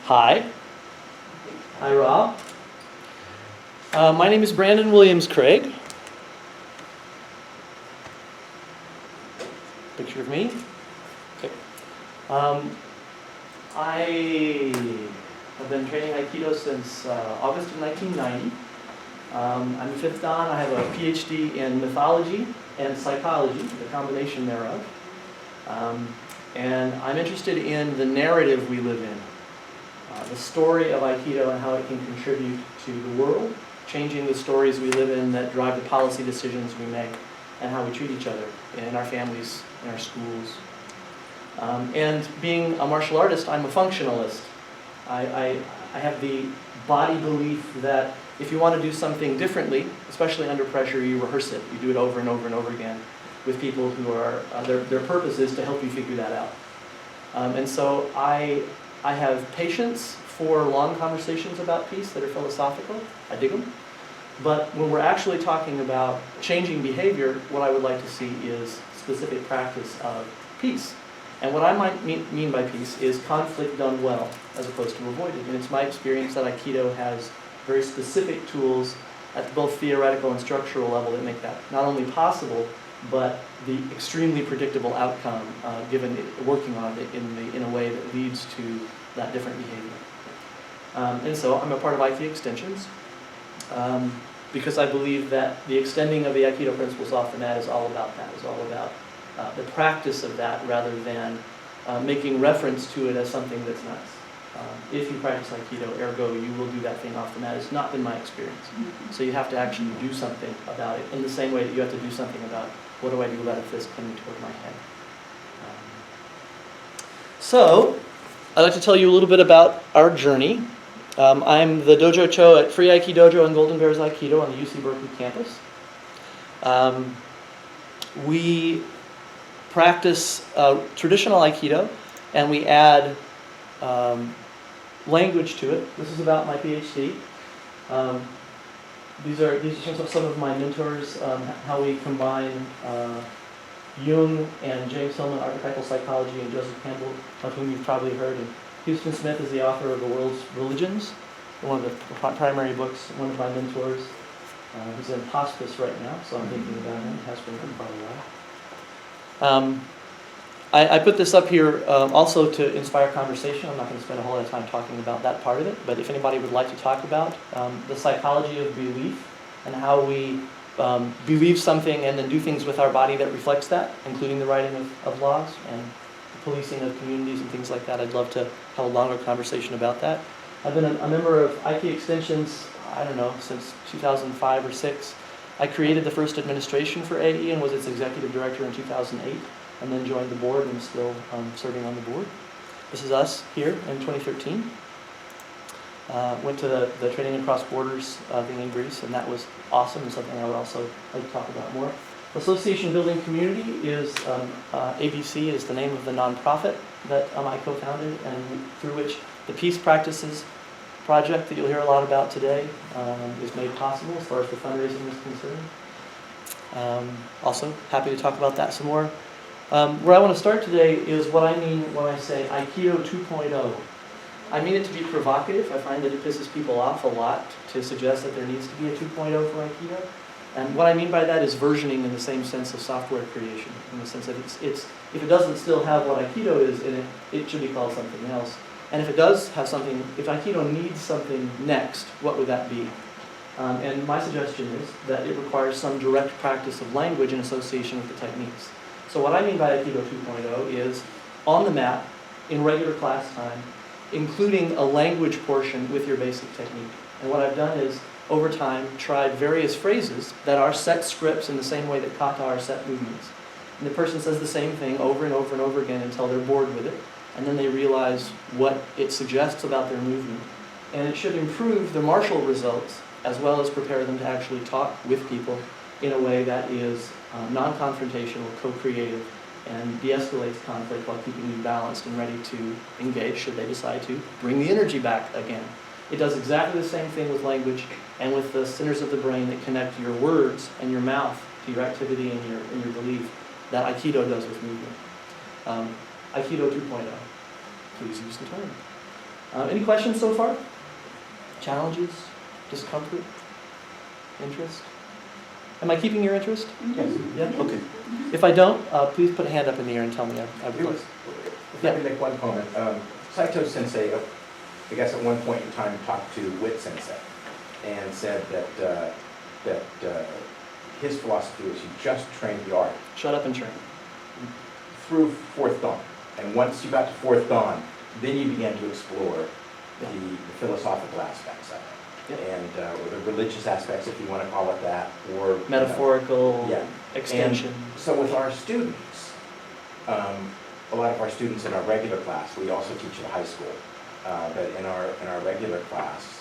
Hi. Hi, Rob. My name is Brandon Williamscraig. Picture of me. Okay. I have been training Aikido since August of 1990. I'm a fifth dan. I have a Ph.D. in mythology and psychology, the combination thereof. And I'm interested in the narrative we live in, the story of Aikido and how it can contribute to the world, changing the stories we live in that drive the policy decisions we make, and how we treat each other in our families, in our schools. And being a martial artist, I'm a functionalist. I have the body belief that if you want to do something differently, especially under pressure, you rehearse it. You do it over and over and over again with people who are, their purpose is to help you figure that out. And so I have patience for long conversations about peace that are philosophical. I dig them. But when we're actually talking about changing behavior, what I would like to see is specific practice of peace. And what I might mean by peace is conflict done well, as opposed to avoided. And it's my experience that Aikido has very specific tools at both theoretical and structural level that make that not only possible, but the extremely predictable outcome given working on it in a way that leads to that different behavior. And so I'm a part of Aiki Extensions because I believe that the extending of the Aikido principles off the mat is all about that. It's all about the practice of that rather than making reference to it as something that's nice. If you practice Aikido, ergo, you will do that thing off the mat. It's not been my experience. So you have to actually do something about it in the same way that you have to do something about what do I do about a fist coming toward my head. So I'd like to tell you a little bit about our journey. I'm the Dojo Cho at Free Aiki Dojo and Golden Bears Aikido on the UC Berkeley campus. We practice traditional Aikido, and we add language to it. This is about my PhD. These are some of my mentors, how we combine Jung and James Hillman, archetypal psychology, and Joseph Campbell, of whom you've probably heard. And Houston Smith is the author of The World's Religions, one of the primary books, one of my mentors. He's in hospice right now, so I'm thinking about him. Has been for quite a while. I put this up here also to inspire conversation. I'm not going to spend a whole lot of time talking about that part of it, but if anybody would like to talk about the psychology of belief and how we believe something and then do things with our body that reflects that, including the writing of laws and the policing of communities and things like that, I'd love to have a longer conversation about that. I've been a member of Aiki Extensions, I don't know, since 2005 or 6. I created the first administration for AE and was its executive director in 2008, and then joined the board and am still serving on the board. This is us here in 2013. Went to the Training Across Borders thing in Greece, and that was awesome and something I would also like to talk about more. Association Building Community is, ABC is the name of the nonprofit that I co-founded, and through which the Peace Practices project that you'll hear a lot about today is made possible as far as the fundraising is concerned. Also, happy to talk about that some more. Where I want to start today is what I mean when I say Aikido 2.0. I mean it to be provocative. I find that it pisses people off a lot to suggest that there needs to be a 2.0 for Aikido. And what I mean by that is versioning in the same sense of software creation, in the sense that it's if it doesn't still have what Aikido is in it, it should be called something else. And if it does have something, if Aikido needs something next, what would that be? And my suggestion is that it requires some direct practice of language in association with the techniques. So what I mean by Aikido 2.0 is on the mat, in regular class time, including a language portion with your basic technique. And what I've done is, over time, tried various phrases that are set scripts in the same way that kata are set movements. And the person says the same thing over and over and over again until they're bored with it, and then they realize what it suggests about their movement. And it should improve the martial results as well as prepare them to actually talk with people in a way that is non-confrontational, co-creative, and de-escalates conflict while keeping you balanced and ready to engage should they decide to bring the energy back again. It does exactly the same thing with language and with the centers of the brain that connect your words and your mouth to your activity and your belief that Aikido does with movement. Aikido 2.0. Please use the term. Any questions so far? Challenges? Discomfort? Interest? Am I keeping your interest? Yes. Yeah? Okay. If I don't, please put a hand up in the air and tell me I've It was, if I could make one comment, Saito Sensei, I guess at one point in time, talked to Wit Sensei and said that his philosophy was you just train the art Shut up and train. through fourth dawn. And once you got to fourth dawn, then you began to explore the philosophical aspects of it. Yep. And or the religious aspects, if you want to call it that, or Metaphorical yeah. extension. And so with our students, a lot of our students in our regular class, we also teach at high school, but in our regular class,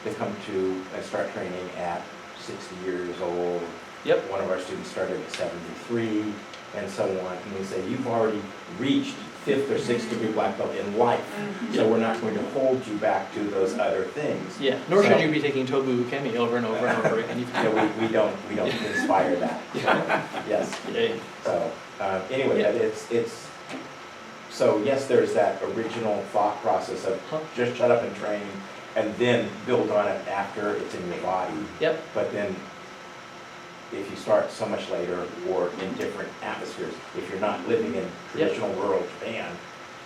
they come to and start training at 60 years old. Yep. One of our students started at 73, and so on. And we say, you've already reached 5th or 6th degree black belt in life, so we're not going to hold you back to those other things. Yeah. Nor should you be taking Tobu Ukemi over and over and over again. We don't inspire that. Yes. Yeah. So anyway, it's so yes, there's that original thought process of just shut up and train, and then build on it after it's in your body. Yep. But then, if you start so much later or in different atmospheres, if you're not living in traditional rural Japan,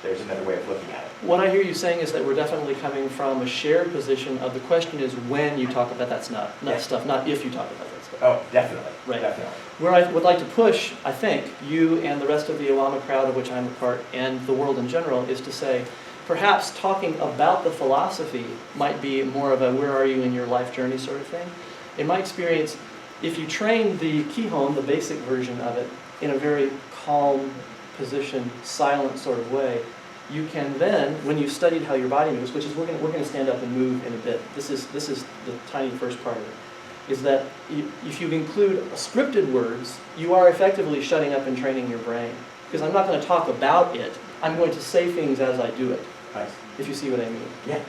there's another way of looking at it. What I hear you saying is that we're definitely coming from a shared position of the question is when you talk about that stuff, not if you talk about that stuff. Oh, definitely. Right. Definitely. Where I would like to push, I think, you and the rest of the Iwama crowd of which I'm a part, and the world in general, is to say, perhaps talking about the philosophy might be more of a where are you in your life journey sort of thing. In my experience, if you train the Kihon, the basic version of it, in a very calm position, silent sort of way, you can then, when you've studied how your body moves, which is we're going to stand up and move in a bit. This is the tiny first part of it. Is that if you include scripted words, you are effectively shutting up and training your brain. Because I'm not going to talk about it. I'm going to say things as I do it. Nice. If you see what I mean. Yeah.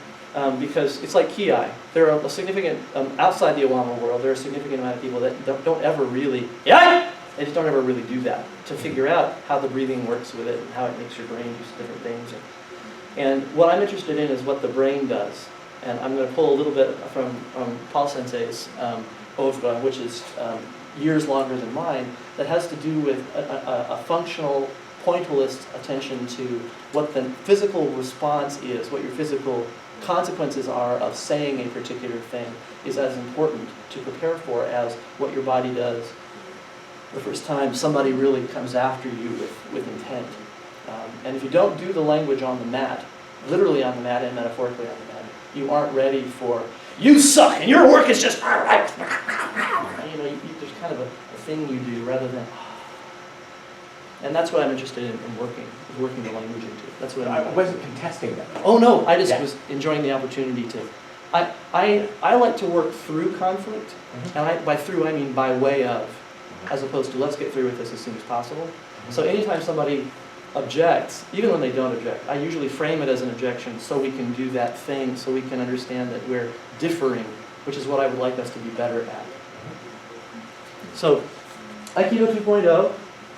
Because it's like Ki-ai. There are a significant, outside the Iwama world, there are a significant amount of people that don't ever really, they just don't ever really do that, to figure out how the breathing works with it and how it makes your brain do different things. And what I'm interested in is what the brain does. And I'm going to pull a little bit from Paul Sensei's oeuvre, which is years longer than mine, that has to do with a functional, pointillist attention to what the physical response is, what your physical consequences are of saying a particular thing is as important to prepare for as what your body does the first time somebody really comes after you with intent. And if you don't do the language on the mat, literally on the mat and metaphorically on the mat, you aren't ready for, you suck and your work is just, you know, there's kind of a thing you do rather than, and that's what I'm interested in working the language into. That's what I wasn't contesting that. Oh no, I just was enjoying the opportunity to. I like to work through conflict, and by through I mean by way of, as opposed to let's get through with this as soon as possible. So anytime somebody objects, even when they don't object, I usually frame it as an objection so we can do that thing, so we can understand that we're differing, which is what I would like us to be better at. So, Aikido 2.0,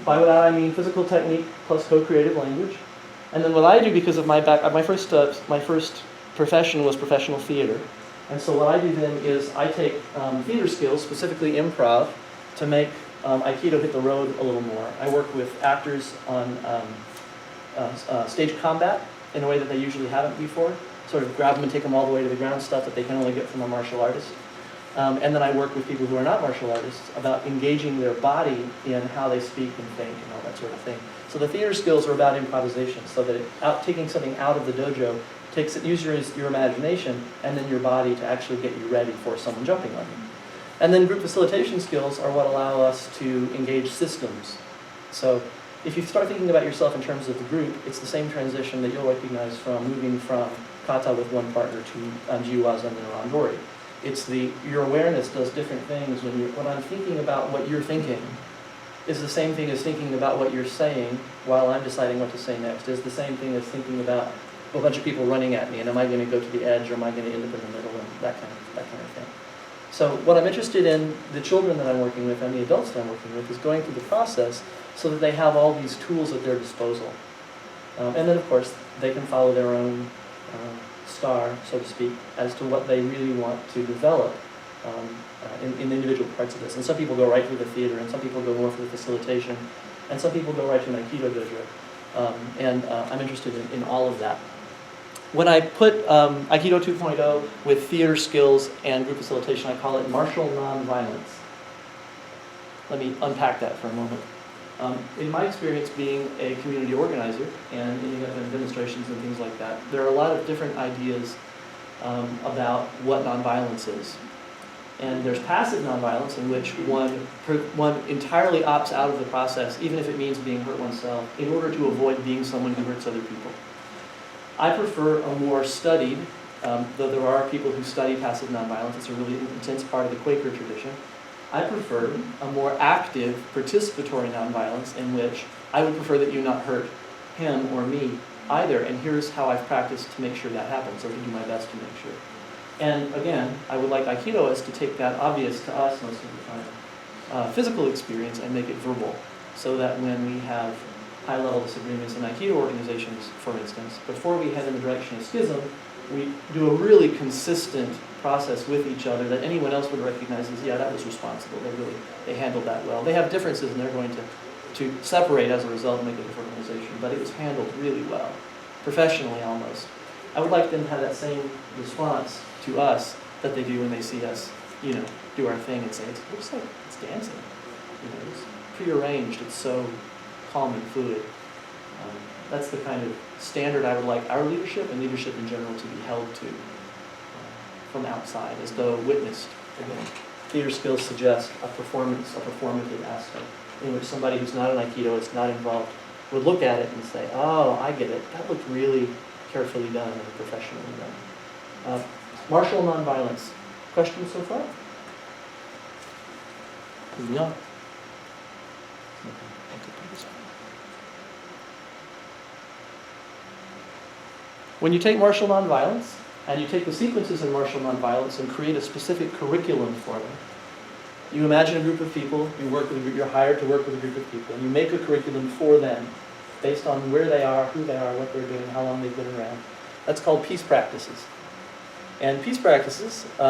by that I mean physical technique plus co-creative language. And then what I do, because of my my first profession was professional theater. And so what I do then is I take theater skills, specifically improv, to make Aikido hit the road a little more. I work with actors on stage combat in a way that they usually haven't before. Sort of grab them and take them all the way to the ground, stuff that they can only get from a martial artist. And then I work with people who are not martial artists about engaging their body in how they speak and think and all that sort of thing. So the theater skills are about improvisation, so that taking something out of the dojo uses your imagination and then your body to actually get you ready for someone jumping on you. And then group facilitation skills are what allow us to engage systems. So if you start thinking about yourself in terms of the group, it's the same transition that you'll recognize from moving from kata with one partner to jiwaza and then randori. It's your awareness does different things when I'm thinking about what you're thinking is the same thing as thinking about what you're saying while I'm deciding what to say next. Is the same thing as thinking about a bunch of people running at me and am I going to go to the edge or am I going to end up in the middle and that kind of thing. So what I'm interested in the children that I'm working with and the adults that I'm working with is going through the process so that they have all these tools at their disposal. And then of course they can follow their own star, so to speak, as to what they really want to develop in individual parts of this. And some people go right through the theater, and some people go more for the facilitation, and some people go right to an Aikido dojo. I'm interested in all of that. When I put Aikido 2.0 with theater skills and group facilitation, I call it Martial Nonviolence. Let me unpack that for a moment. In my experience being a community organizer and ending up in demonstrations and things like that, there are a lot of different ideas about what nonviolence is. And there's passive nonviolence, in which one entirely opts out of the process, even if it means being hurt oneself, in order to avoid being someone who hurts other people. I prefer a more studied, though there are people who study passive nonviolence, it's a really intense part of the Quaker tradition. I prefer a more active, participatory nonviolence, in which I would prefer that you not hurt him or me either, and here's how I've practiced to make sure that happens, or to do my best to make sure. And again, I would like Aikidoists to take that obvious to us most of the time, physical experience, and make it verbal, so that when we have high-level disagreements in Aikido organizations, for instance, before we head in the direction of schism, we do a really consistent process with each other that anyone else would recognize as, yeah, that was responsible. They handled that well. They have differences, and they're going to separate as a result and make a different organization, but it was handled really well, professionally almost. I would like them to have that same response to us that they do when they see us, do our thing and say, it looks like it's dancing. It's prearranged. It's so calm and fluid. That's the kind of standard I would like our leadership and leadership in general to be held to from outside, as though witnessed. Again, theater skills suggest a performative aspect, in which somebody who's not an Aikidoist, not involved, would look at it and say, oh, I get it. That looked really carefully done and professionally done. Martial nonviolence. Questions so far? Moving on. When you take martial nonviolence, and you take the sequences in martial nonviolence and create a specific curriculum for them, you imagine a group of people, you're hired to work with a group of people, and you make a curriculum for them based on where they are, who they are, what they're doing, how long they've been around. That's called peace practices. And peace practices, we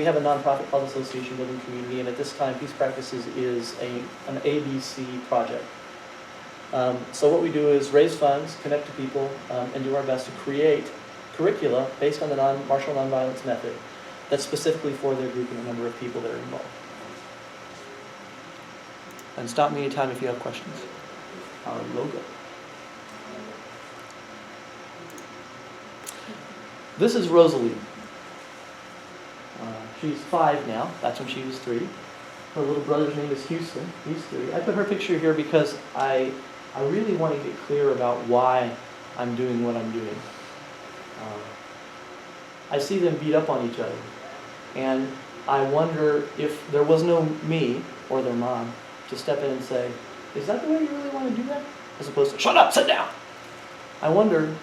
have a nonprofit called Association Building Community, and at this time, peace practices is an ABC project. So what we do is raise funds, connect to people, and do our best to create curricula based on the martial nonviolence method that's specifically for their group and the number of people that are involved. And stop me anytime if you have questions. Our logo. This is Rosalie. She's 5 now. That's when she was 3. Her little brother's name is Houston. He's 3. I put her picture here because I really want to get clear about why I'm doing what I'm doing. I see them beat up on each other, and I wonder if there was no me or their mom to step in and say, is that the way you really want to do that? As opposed to, shut up, sit down. I wonder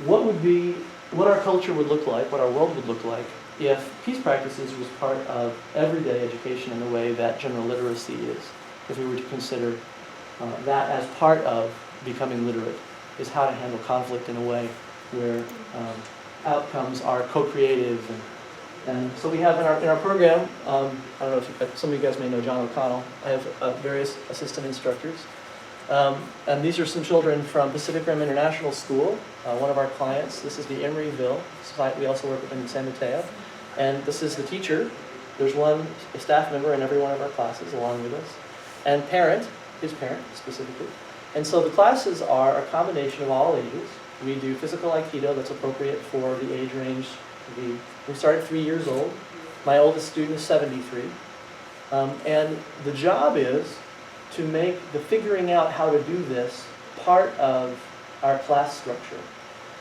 what our culture would look like, what our world would look like, if peace practices was part of everyday education in the way that general literacy is. If we were to consider that as part of becoming literate, is how to handle conflict in a way where outcomes are co-creative. And so we have in our program, I don't know if some of you guys may know John O'Connell. I have various assistant instructors. And these are some children from Pacific Rim International School, one of our clients. This is the Emeryville site. We also work with them in San Mateo. And this is the teacher. There's a staff member in every one of our classes along with us. And his parent specifically. And so the classes are a combination of all ages. We do physical Aikido that's appropriate for the age range. We start at 3 years old. My oldest student is 73. And the job is to make the figuring out how to do this part of our class structure.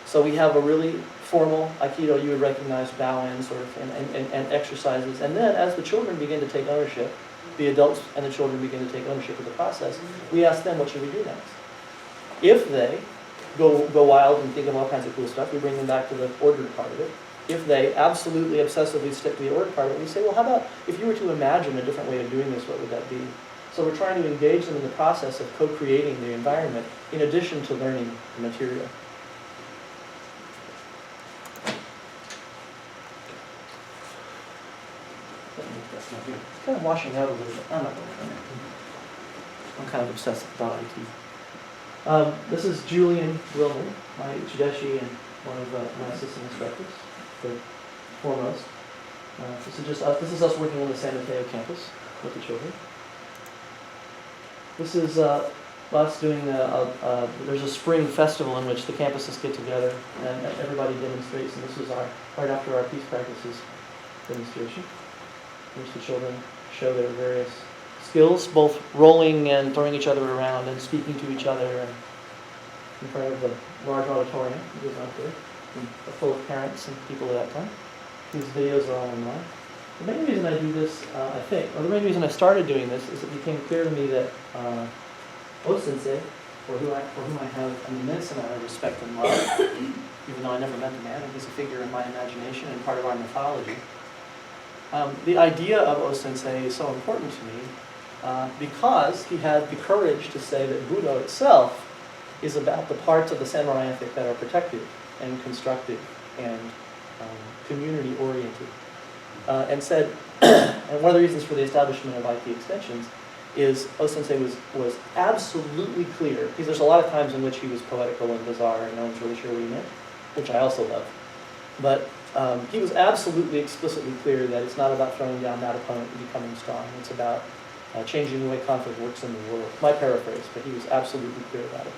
So we have a really formal Aikido, you would recognize bow-in sort of, and exercises. And then as the children begin to take ownership, the adults and the children begin to take ownership of the process, we ask them, what should we do next? If they go wild and think of all kinds of cool stuff, we bring them back to the ordered part of it. If they absolutely obsessively stick to the ordered part of it, we say, well, how about if you were to imagine a different way of doing this, what would that be? So we're trying to engage them in the process of co-creating the environment in addition to learning the material. that's not here. It's kind of washing out a little bit. I'm not going to. I'm kind of obsessed about IT. This is Julian Wilman, my Chideshi and one of my assistant instructors, the foremost. This is just us. This is us working on the San Mateo campus with the children. This is us doing there's a spring festival in which the campuses get together and everybody demonstrates, and this was right after our peace practices demonstration, in which the children show their various skills, both rolling and throwing each other around and speaking to each other and in front of the large auditorium that was out there, and full of parents and people at that time. These videos are all online. The main reason I do this, the main reason I started doing this is it became clear to me that O-sensei, for whom I have an immense amount of respect and love, even though I never met the man, and he's a figure in my imagination and part of our mythology. The idea of O-sensei is so important to me because he had the courage to say that Budo itself is about the parts of the samurai ethic that are protective and constructive and community-oriented. And said, and one of the reasons for the establishment of Aiki Extensions is O-sensei was absolutely clear, because there's a lot of times in which he was poetical and bizarre and no one's really sure what he meant, which I also love. But he was absolutely explicitly clear that it's not about throwing down that opponent and becoming strong. It's about changing the way conflict works in the world. My paraphrase, but he was absolutely clear about it.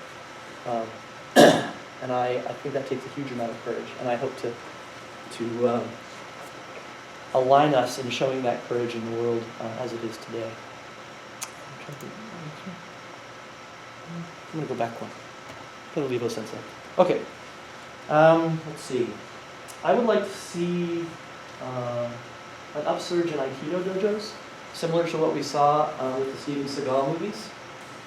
And I think that takes a huge amount of courage, and I hope to align us in showing that courage in the world as it is today. I'm going to go back one. I'm going to leave O-sensei. Okay. Let's see. I would like to see an upsurge in Aikido dojos, similar to what we saw with the Steven Seagal movies.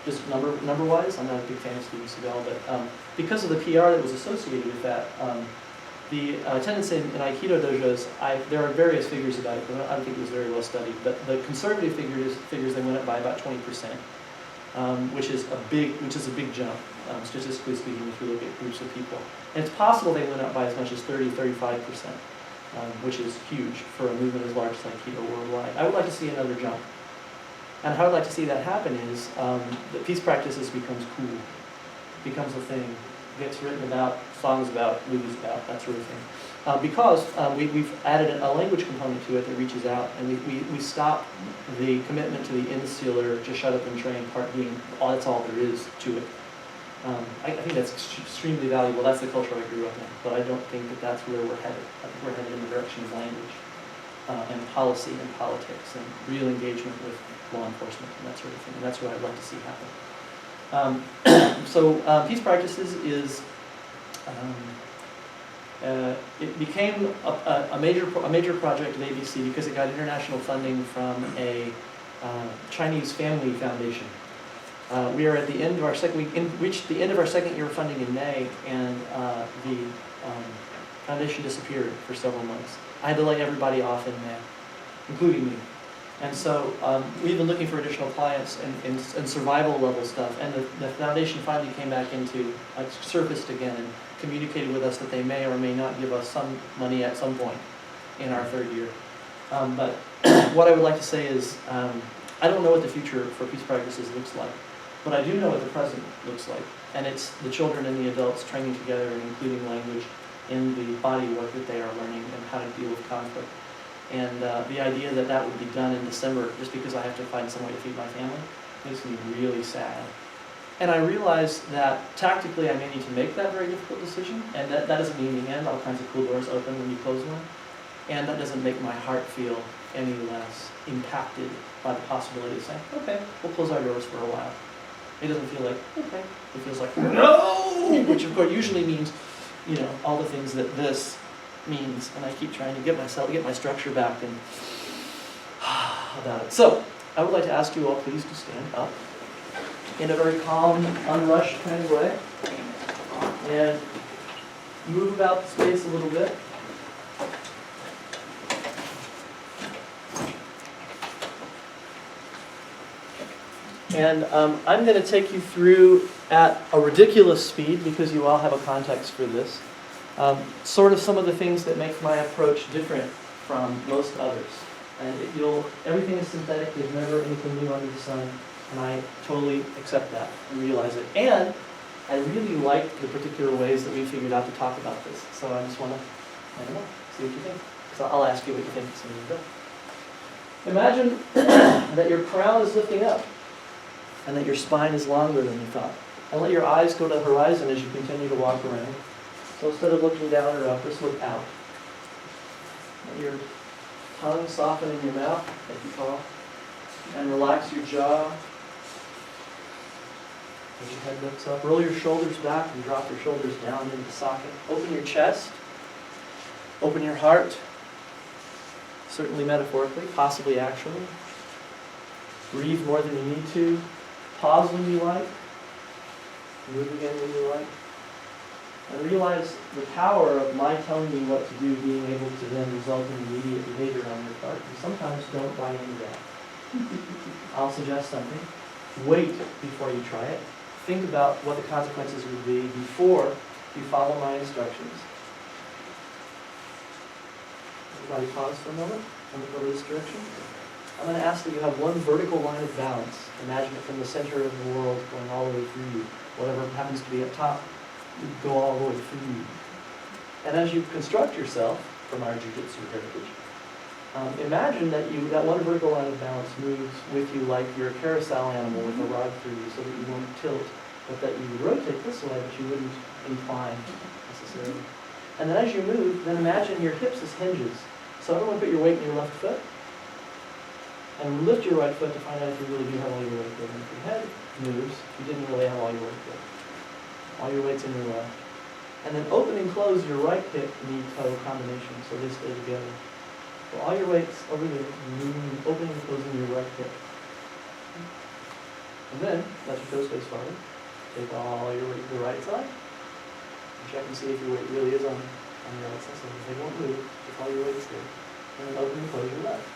Just number-wise, I'm not a big fan of Steven Seagal, but because of the PR that was associated with that, the attendance in Aikido dojos, there are various figures about it, but I don't think it was very well studied. But the conservative figures they went up by about 20%, which is a big jump, statistically speaking, if you look at groups of people. And it's possible they went up by as much as 35%, which is huge for a movement as large as Aikido worldwide. I would like to see another jump. And how I'd like to see that happen is that peace practices becomes cool, becomes a thing, gets written about, songs about, movies about, that sort of thing. Because we've added a language component to it that reaches out, and we stop the commitment to the insular, just shut up and train part being, that's all there is to it. I think that's extremely valuable. That's the culture I grew up in, but I don't think that that's where we're headed. I think we're headed in the direction of language and policy and politics and real engagement with law enforcement and that sort of thing, and that's what I'd like to see happen. So peace practices is, it became a major project at ABC because it got international funding from a Chinese family foundation. We are at the end of our reached the end of our second year of funding in May, and the foundation disappeared for several months. I had to lay everybody off in May, including me. And so we've been looking for additional clients and survival level stuff, and the foundation finally came back into, surfaced again and communicated with us that they may or may not give us some money at some point in our third year. But what I would like to say is, I don't know what the future for peace practices looks like, but I do know what the present looks like. And it's the children and the adults training together and including language in the body work that they are learning and how to deal with conflict. And the idea that that would be done in December just because I have to find some way to feed my family makes me really sad. And I realize that tactically I may need to make that very difficult decision, and that doesn't mean the end. All kinds of cool doors open when you close one. And that doesn't make my heart feel any less impacted by the possibility of saying, okay, we'll close our doors for a while. It doesn't feel like, okay. It feels like, no! Which of course usually means, all the things that this means, and I keep trying to get my structure back and about it. So, I would like to ask you all please to stand up in a very calm, unrushed kind of way, and move about the space a little bit. And I'm going to take you through at a ridiculous speed because you all have a context for this. Sort of some of the things that make my approach different from most others. And everything is synthetic, there's never anything new under the sun, and I totally accept that and realize it. And I really like the particular ways that we figured out to talk about this. So I just want to, I don't know, see what you think. So I'll ask you what you think as soon as we're done. Imagine that your crown is lifting up and that your spine is longer than you thought. And let your eyes go to the horizon as you continue to walk around. So instead of looking down or up, just look out. Let your tongue soften in your mouth, like you call, and relax your jaw. As your head lifts up, roll your shoulders back and drop your shoulders down into the socket. Open your chest. Open your heart. Certainly metaphorically, possibly actually. Breathe more than you need to. Pause when you like. Move again when you like. And realize the power of my telling you what to do being able to then result in immediate behavior on your part. You sometimes don't buy into that. I'll suggest something. Wait before you try it. Think about what the consequences would be before you follow my instructions. Everybody pause for a moment and look over this direction. I'm going to ask that you have one vertical line of balance. Imagine it from the center of the world going all the way through you. Whatever happens to be up top, you go all the way through you. And as you construct yourself from our jiu-jitsu heritage, imagine that that one vertical line of balance moves with you like you're a carousel animal with a rod through you so that you won't tilt, but that you rotate this way, but you wouldn't incline necessarily. And then as you move, then imagine your hips as hinges. So everyone put your weight in your left foot, and lift your right foot to find out if you really do have all your weight there. And if your head moves, you didn't really have all your weight there. All your weight's in your left. And then open and close your right hip, knee, toe combination so they stay together. So all your weight's over there, opening and closing your right hip. And then, let your toes face forward. Take all your weight to the right side. And check and see if your weight really is on the right side. So they won't move if all your weight's there. And then open and close your left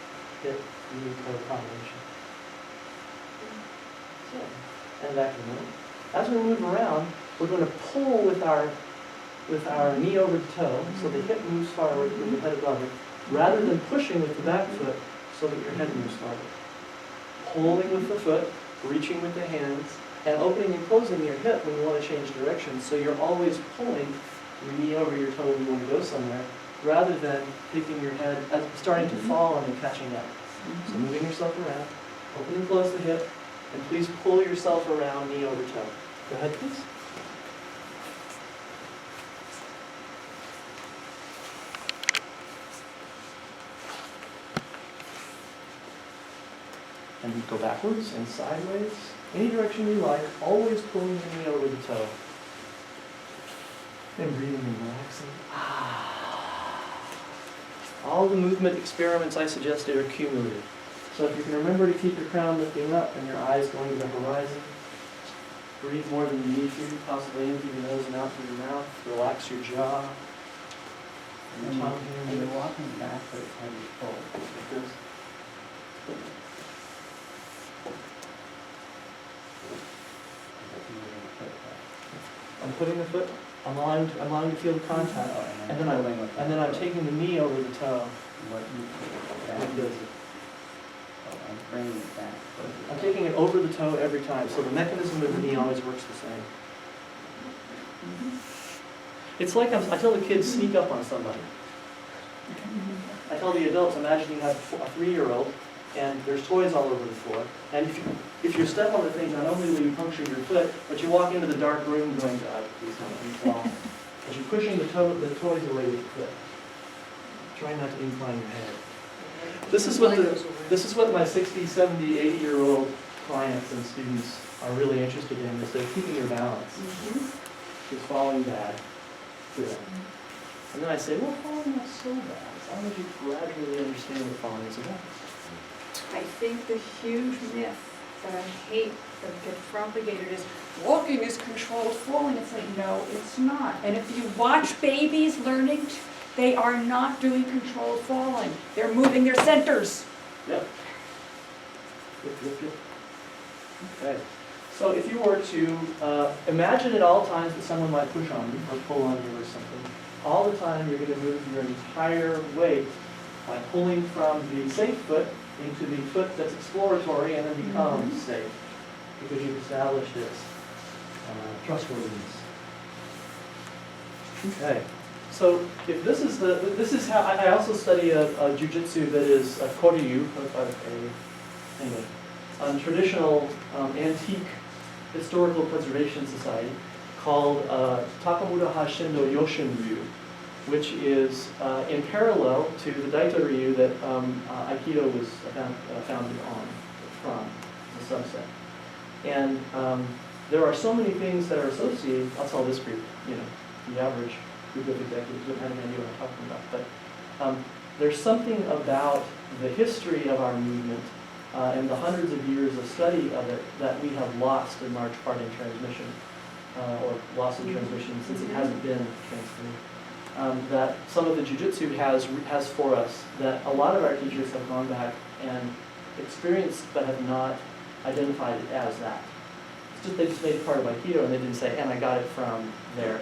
hip, knee, toe combination. So, and back in a minute. As we move around, we're going to pull with our knee over the toe, so the hip moves forward with the head above it, rather than pushing with the back foot so that your head moves forward. Pulling with the foot, reaching with the hands, and opening and closing your hip when you want to change direction, so you're always pulling your knee over your toe when you want to go somewhere, rather than taking your head, starting to fall and then catching up. So moving yourself around, open and close the hip, and please pull yourself around knee over toe. Go ahead, please. And you go backwards and sideways, any direction you like, always pulling your knee over the toe. And breathing and relaxing. All the movement experiments I suggested are cumulative. So if you can remember to keep your crown lifting up and your eyes going to the horizon, breathe more than you need to, possibly in through your nose and out through your mouth. Relax your jaw. And you're walking backwards how you pull. Like this. I'm putting the foot, I'm allowing to feel the contact, and then I'm taking the knee over the toe. What you pull Like this. I'm bringing it back. I'm taking it over the toe every time, so the mechanism of the knee always works the same. It's like I tell the kids, sneak up on somebody. I tell the adults, imagine you have a 3-year-old, and there's toys all over the floor, and if you step on the thing, not only will you puncture your foot, but you walk into the dark room going, God, please don't let me fall. As you're pushing the toys away with your foot. Try not to incline your head. This is what my 60, 70, 80-year-old clients and students are really interested in, is they're keeping their balance. Is falling bad for them. And then I say, well, falling not so bad, as long as you gradually understand what falling is about. I think the huge myth that I hate that gets propagated is walking is controlled falling. It's like, no, it's not. And if you watch babies learning, they are not doing controlled falling. They're moving their centers. Yep. Yep. Okay. So if you were to imagine at all times that someone might push on you or pull on you or something, all the time you're going to move your entire weight by pulling from the safe foot into the foot that's exploratory and then becomes safe, because you've established its trustworthiness. Okay, so if this is how, I also study a jujitsu that is a koryu, traditional antique historical preservation society called Takamura Shindo Yoshin-ryu, which is in parallel to the Daito Ryu that Aikido was founded from, the subset. And there are so many things that are associated. I'll tell this group, the average group of executives don't have any idea what I'm talking about. But there's something about the history of our movement and the hundreds of years of study of it that we have lost in large part in transmission, or lost in transmission since it hasn't been transmitted. That some of the jujitsu has for us, that a lot of our teachers have gone back and experienced but have not identified it as that. It's just they just made it part of Aikido and they didn't say, and I got it from there.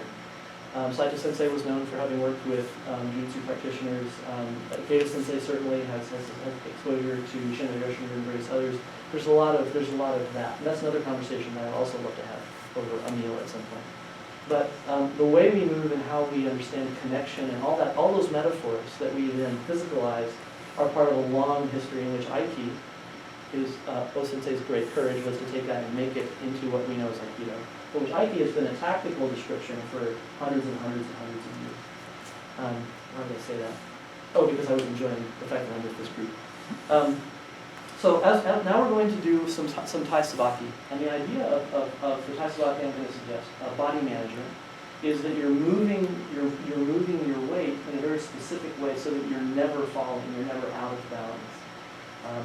Saito Sensei was known for having worked with Jiu-Jitsu practitioners. Keita Sensei certainly has exposure to Shindo Yoshin and various others. There's a lot of that. And that's another conversation that I'd also love to have over a meal at some point. But the way we move and how we understand connection and all those metaphors that we then physicalize are part of a long history in which Aiki is, O-sensei's great courage was to take that and make it into what we know as Aikido. But which Aiki has been a tactical description for hundreds and hundreds and hundreds of years. Why did I say that? Oh, because I was enjoying the fact that I'm with this group. So now we're going to do some Tai Sabaki. And the idea of the Tai Sabaki I'm going to suggest, body management, is that you're moving your weight in a very specific way so that you're never falling, you're never out of balance.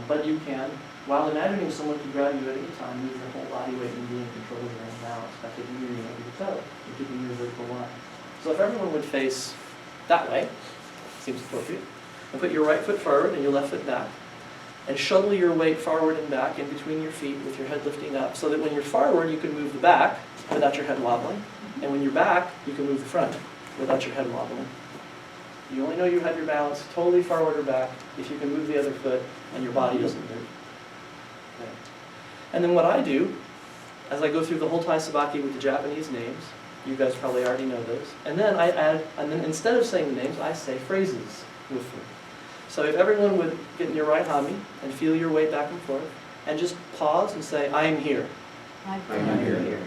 But you can, while imagining someone could grab you at any time, move your whole body weight and be in control of your own balance by taking your knee over your toe, and keeping your vertical line. So if everyone would face that way, seems appropriate, and put your right foot forward and your left foot back, and shuttle your weight forward and back in between your feet with your head lifting up, so that when you're forward, you can move the back without your head wobbling, and when you're back, you can move the front without your head wobbling. You only know you have your balance totally forward or back if you can move the other foot and your body doesn't move. Okay. And then what I do, as I go through the whole Tai Sabaki with the Japanese names, you guys probably already know those, and then I add, and then instead of saying the names, I say phrases with them. So if everyone would get in your right hami and feel your weight back and forth, and just pause and say, I am here. I'm here.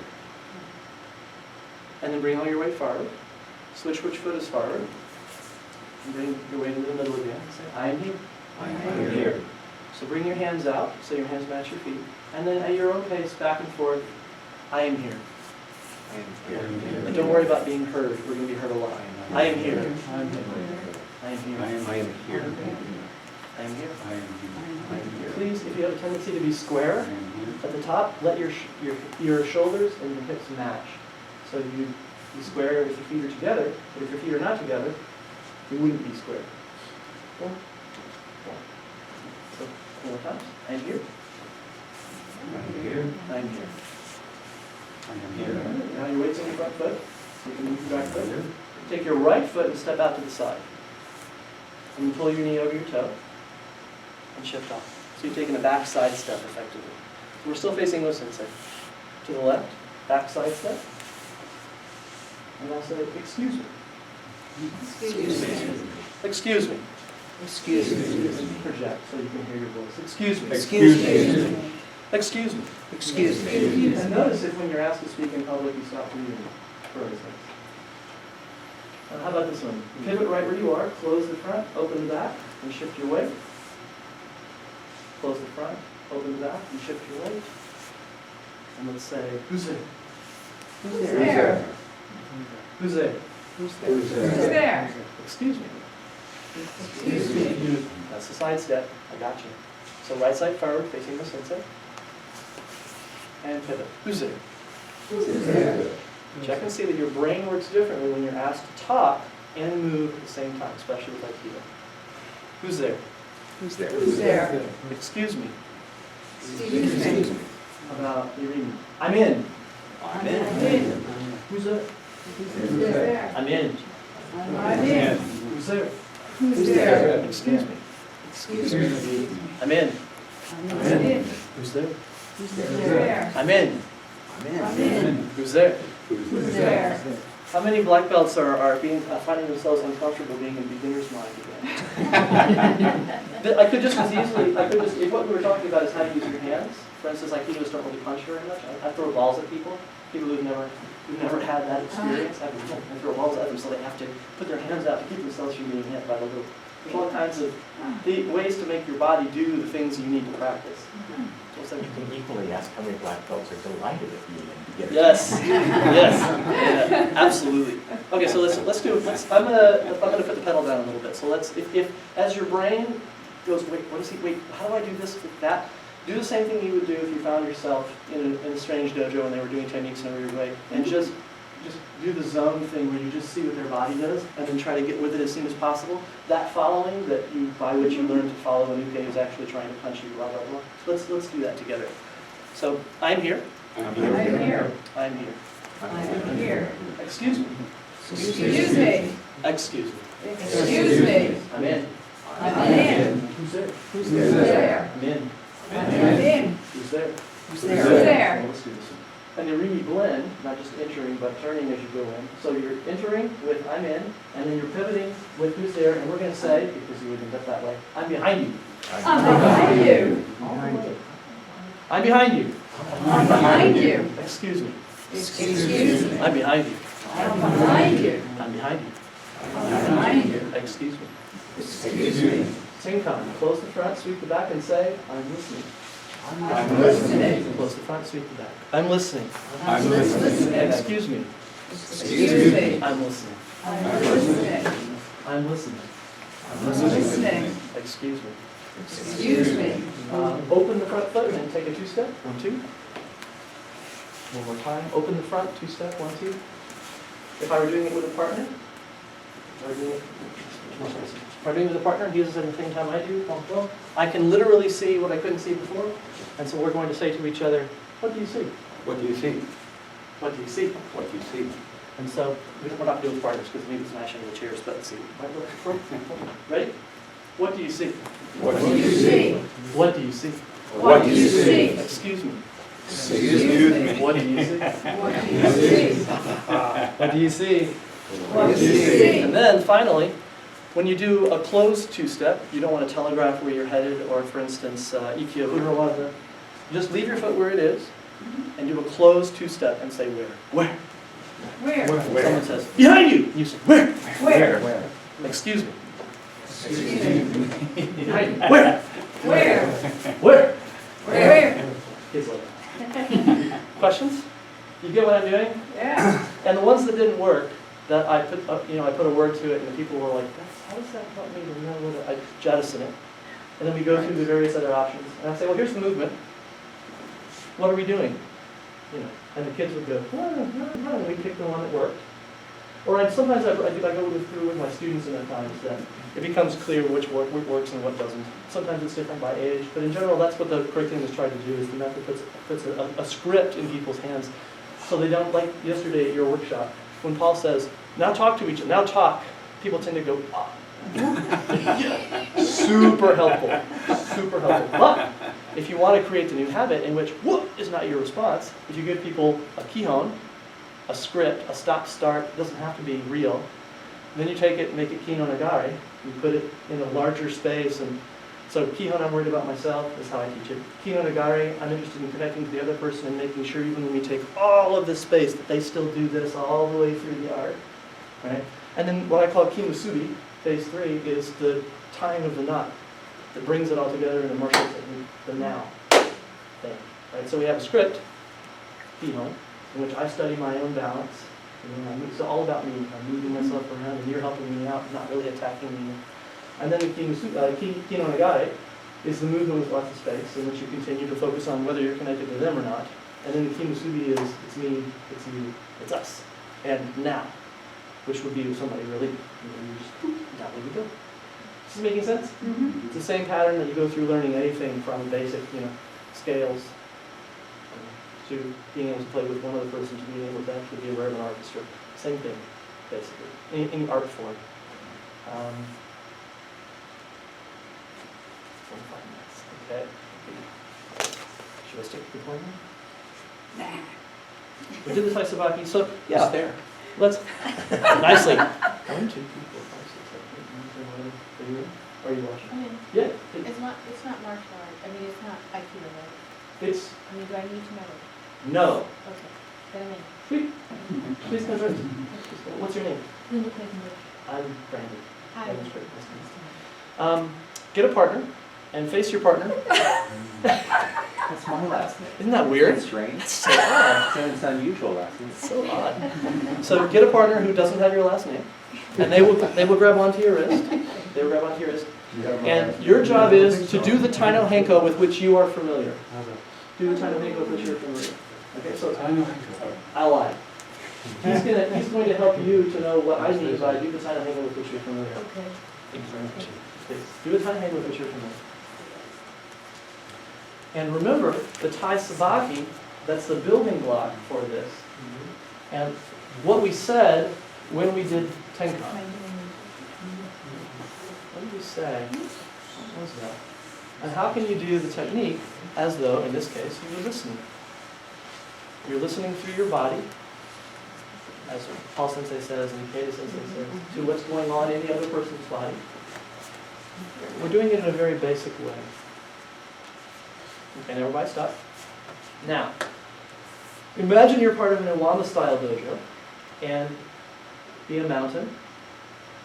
And then bring all your weight forward. Switch which foot is forward. And bring your weight into the middle again. And say, I am here. I am here. So bring your hands out, so your hands match your feet. And then at your own pace, back and forth, I am here. I am here. And don't worry about being heard. We're going to be heard a lot. I am here. I'm here. I am here. I am here. I am here. I am here. Please, if you have a tendency to be square, I am here. at the top, let your shoulders and your hips match. So you square if your feet are together, but if your feet are not together, you wouldn't be square. Cool? Cool. So, four more times. I am here. I am here. I am here. I am here. Now your weight's on your front foot, so you can move your back foot. Take your right foot and step out to the side. And you pull your knee over your toe and shift off. So you're taking a back side step effectively. So we're still facing O-sensei. To the left, back side step. And I'll say, excuse me. Excuse me. Excuse me. Excuse me. Project so you can hear your voice. Excuse me. Excuse me. Excuse me. Excuse me. And notice if when you're asked to speak in public, you stop breathing, for instance. How about this one? Pivot right where you are, close the front, open the back, and shift your weight. Close the front, open the back, and shift your weight. And let's say, who's there? Who's there? Who's there? Who's Who's there? Excuse me. Excuse me. That's the side step. I got you. So right side forward, facing the sensei. And pivot. Who's there? Who's there? Check and see that your brain works differently when you're asked to talk and move at the same time, especially with Aikido. Who's there? Who's there? Who's there? Excuse me. Excuse me. How about you reading? I'm in. I'm in. Who's there? Who's there? I'm in. I'm in. Who's there? Who's there? Excuse me. Excuse me. I'm in. I'm in. Who's there? Who's there? I'm in. I'm in. Who's there? Who's there? How many black belts are finding themselves uncomfortable being in beginner's mind again? I could just as easily, if what we were talking about is how to use your hands, for instance, Aikidos don't really punch very much. I throw balls at people who've never had that experience. I throw balls at them so they have to put their hands out to keep themselves from being hit by the little. There's all kinds of ways to make your body do the things you need to practice. You can equally ask how many black belts are delighted at being in beginner. Yes, yes, yeah, absolutely. Okay, so I'm gonna put the pedal down a little bit. So if as your brain goes, wait, how do I do this with that? Do the same thing you would do if you found yourself in a strange dojo and they were doing techniques in a weird way, and just do the zone thing where you just see what their body does and then try to get with it as soon as possible. That following by which you learn to follow an uke is actually trying to punch you, blah, blah, blah. Let's do that together. So, I'm here. I'm here. I'm here. I'm here. Excuse me. Excuse me. Excuse me. Excuse me. I'm in. I'm in. Who's there? Who's there? I'm in. I'm in. Who's there? Who's there? Well, let's do this one. And you really blend, not just entering, but turning as you go in. So you're entering with I'm in, and then you're pivoting with who's there, and we're going to say, because you wouldn't get that way, I'm behind you. I'm behind you. I'm behind you. I'm behind you. Excuse me. Excuse me. I'm behind you. I'm behind you. I'm behind you. I'm behind you. Excuse me. Excuse me. Same time. Close the front, sweep the back, and say, I'm listening. I'm listening. Close the front, sweep the back. I'm listening. I'm listening. Excuse me. Excuse me. I'm listening. I'm listening. I'm listening. I'm listening. Excuse me. Excuse me. Open the front foot and take a two-step. 1, 2. One more time. Open the front, two-step. 1, 2. If I were doing it with a partner, with a partner, he uses it at the same time I do. Well, I can literally see what I couldn't see before, and so we're going to say to each other, "What do you see? What do you see? What do you see?" What do you see? And so we're not doing partners because maybe smash into the chairs, but let's see. Ready? What do you see? What do you see? What do you see? What do you see? Excuse me. Excuse me. What do you see? What do you see? What do you see? What do you see? And then finally, when you do a closed two-step, you don't want to telegraph where you're headed, or for instance, Aikido Urawaza. Just leave your foot where it is, and do a closed two-step and say where? Where? Someone says, behind you! You say, where? Where? Excuse me. Excuse me. Behind you. Where? Where? Where? Kids like that. Questions? You get what I'm doing? Yeah. And the ones that didn't work, that I put a word to it, and the people were like, how does that help me to know what I jettison it? And then we go through the various other options. And I say, well, here's the movement. What are we doing? And the kids would go, and we pick the one that worked. Or sometimes I go through with my students in at times that it becomes clear which works and what doesn't. Sometimes it's different by age, but in general, that's what the curriculum is trying to do, is the method puts a script in people's hands so they don't, like yesterday at your workshop, when Paul says, now talk to each other, now talk, people tend to go, ah. Super helpful, super helpful. But if you want to create the new habit in which whoop is not your response, if you give people a kihon, a script, a stop-start, it doesn't have to be real, then you take it and make it kihon nagare, you put it in a larger space, and so kihon, I'm worried about myself, is how I teach it. Kihon nagare, I'm interested in connecting to the other person and making sure even when we take all of this space that they still do this all the way through the art, right? And then what I call kimusubi, phase 3, is the tying of the knot that brings it all together in a martial technique, the now thing, right? So we have a script, kihon, in which I study my own balance. It's all about me. I'm moving myself around, and you're helping me out, not really attacking me. And then the kihon nagare is the movement with lots of space, in which you continue to focus on whether you're connected to them or not. And then the kimusubi is, it's me, it's you, it's us. And now, which would be with somebody really, you just, now there we go. Is this making sense? Mm-hmm. It's the same pattern that you go through learning anything from basic, scales, to being able to play with one other person, to being able to actually be aware of an orchestra. Same thing, basically, any art form. minutes, okay? Should I stick with the pointer? Nah. We did the Thai Sabaki, so, It's yeah, there. let's, nicely. 1, 2, 3, 4, 5, 6, 7, 8, 9, 10, 11. Are you ready? Are you watching? I mean, Yeah, it's not martial art, I mean, it's not Aikido, right? it's, I mean, do I need to know it? no. Okay, then I'm in. Sweet. Please come first. What's your name? Linda Quakenbush. I'm Brandon. Hi. Brandon's great. Nice to meet you. Get a partner and face your partner. That's my last name. Isn't that weird? It's strange. It's so odd. It's an unusual last name. It's so odd. So get a partner who doesn't have your last name, and they will grab onto your wrist. They will grab onto your wrist. And your job is to do the Taino Henko with which you are familiar. Do the Taino Henko with which you're familiar. Okay, so I lied. He's going to help you to know what I mean by do the Taino Henko with which you're familiar. Okay. Thank you very much. Please, do a Taino Henko with which you're familiar. And remember, the Tai Sabaki, that's the building block for this. And what we said when we did Tenkan. What did we say? What was that? And how can you do the technique as though, in this case, you were listening? You're listening through your body, as Paul Sensei says and Ikeda Sensei says, to what's going on in the other person's body. We're doing it in a very basic way. Okay, and everybody stop. Now, imagine you're part of an Iwama-style dojo, and be a mountain,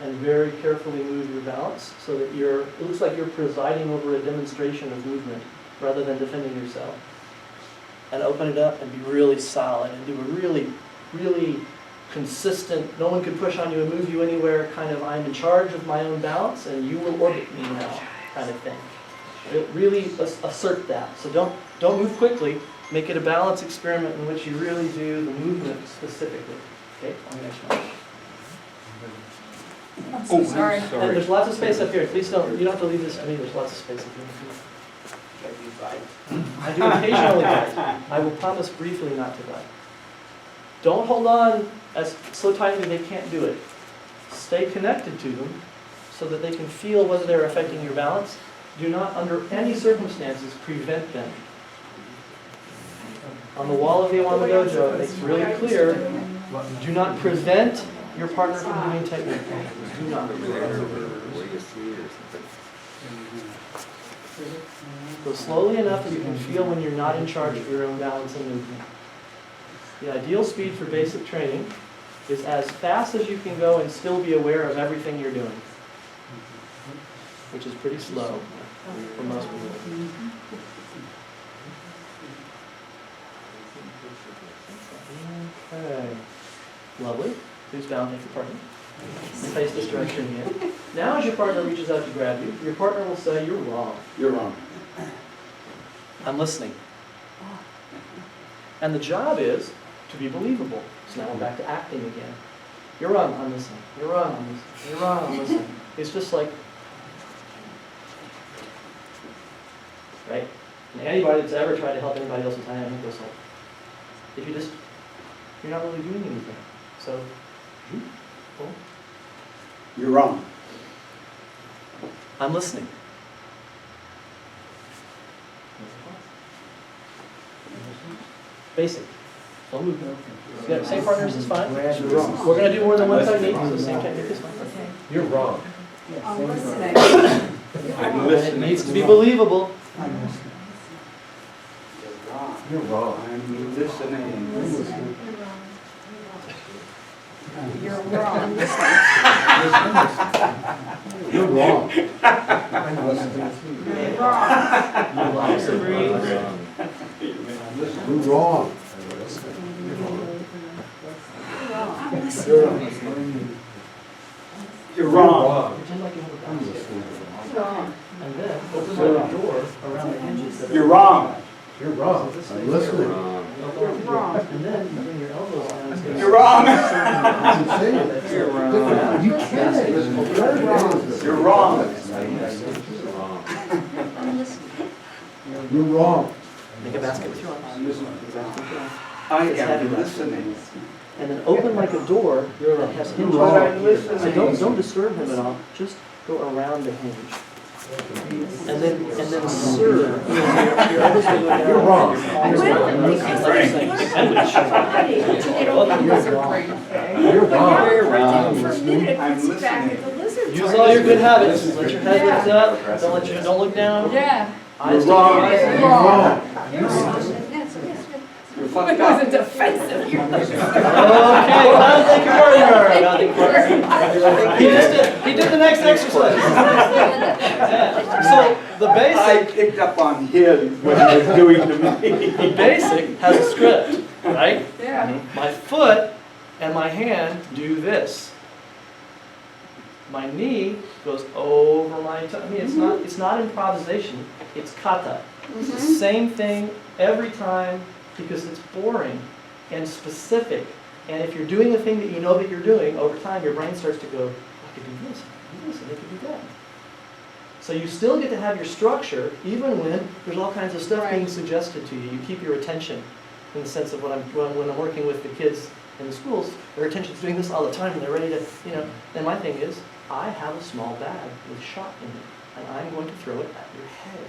and very carefully move your balance so that it looks like you're presiding over a demonstration of movement rather than defending yourself. And open it up and be really solid and do a really, really consistent, no one can push on you and move you anywhere kind of I'm in charge of my own balance and you will orbit me now kind of thing. Really assert that. So don't move quickly. Make it a balance experiment in which you really do the movement specifically. Okay, on the next one. I'm so sorry. And there's lots of space up here. Please don't, you don't have to leave this. I mean, there's lots of space up here. I do occasionally bite. I will promise briefly not to bite. Don't hold on as so tightly they can't do it. Stay connected to them so that they can feel whether they're affecting your balance. Do not, under any circumstances, prevent them. On the wall of the Iwama Dojo, it makes really clear, do not prevent your partner from doing technique. Do not. Go slowly enough that you can feel when you're not in charge of your own balance and movement. The ideal speed for basic training is as fast as you can go and still be aware of everything you're doing, which is pretty slow for most people. Okay. Lovely. Please bow and thank your partner. Face this direction again. Now as your partner reaches out to grab you, your partner will say, "You're wrong." You're wrong. I'm listening. And the job is to be believable. So now we're back to acting again. You're wrong, I'm listening. You're wrong, I'm listening. You're wrong, I'm listening. It's just like, right? And anybody that's ever tried to help anybody else with time, I think this whole. If you just, you're not really doing anything. So, cool. You're wrong. I'm listening. Basic. Don't move. Yeah, same partners is fine. We're going to do more than one technique, so same technique is fine. Okay. You're wrong. I'm listening. I'm It needs to be believable. You're wrong. I'm listening. You're wrong. You're wrong. You're wrong. Relax and breathe. You're wrong. I'm listening. You're wrong. Pretend like you have a balance. Wrong. And then open like a door around the hinges. that are- You're wrong. You're wrong. I'm listening. You're wrong. And then you bring your elbows down. and You're wrong. I'm saying it. You're wrong. You can't. You're wrong. I'm listening. You're wrong. Make a basket with your arms. I am listening. And then open like a door that has hinges. wrong. So don't disturb him at all. Just go around the hinge. and then serve. Your elbows will go down. You're wrong. I will, because it's body to get over the lizard brain thing. You're But now wrong. we're thinking for a minute, I'm it's back listening. at the lizard brain. Use all your good habits. Let your head lift Yeah. up. Don't look down. Yeah. Eyes You're wrong. to You're the eyes. wrong. You're wrong. Yes, yes, You're yes. fucked It up. wasn't defensive. Okay, now thank your partner. Now thank your partner. He did the next exercise. Yeah. So the I basic, picked up on him what he was doing to me. the basic has a script, right? Yeah. My foot and my hand do this. My knee goes over my toe. I mean, it's not improvisation. It's kata. It's the same thing every time because it's boring and specific. And if you're doing the thing that you know that you're doing, over time your brain starts to go, I could do this, I could do this, and I could do that. So you still get to have your structure, even when there's all kinds of stuff being suggested to you. You keep your attention in the sense of when I'm working with the kids in the schools, their attention's doing this all the time, and they're ready to, and my thing is, I have a small bag with shot in it, and I'm going to throw it at your head.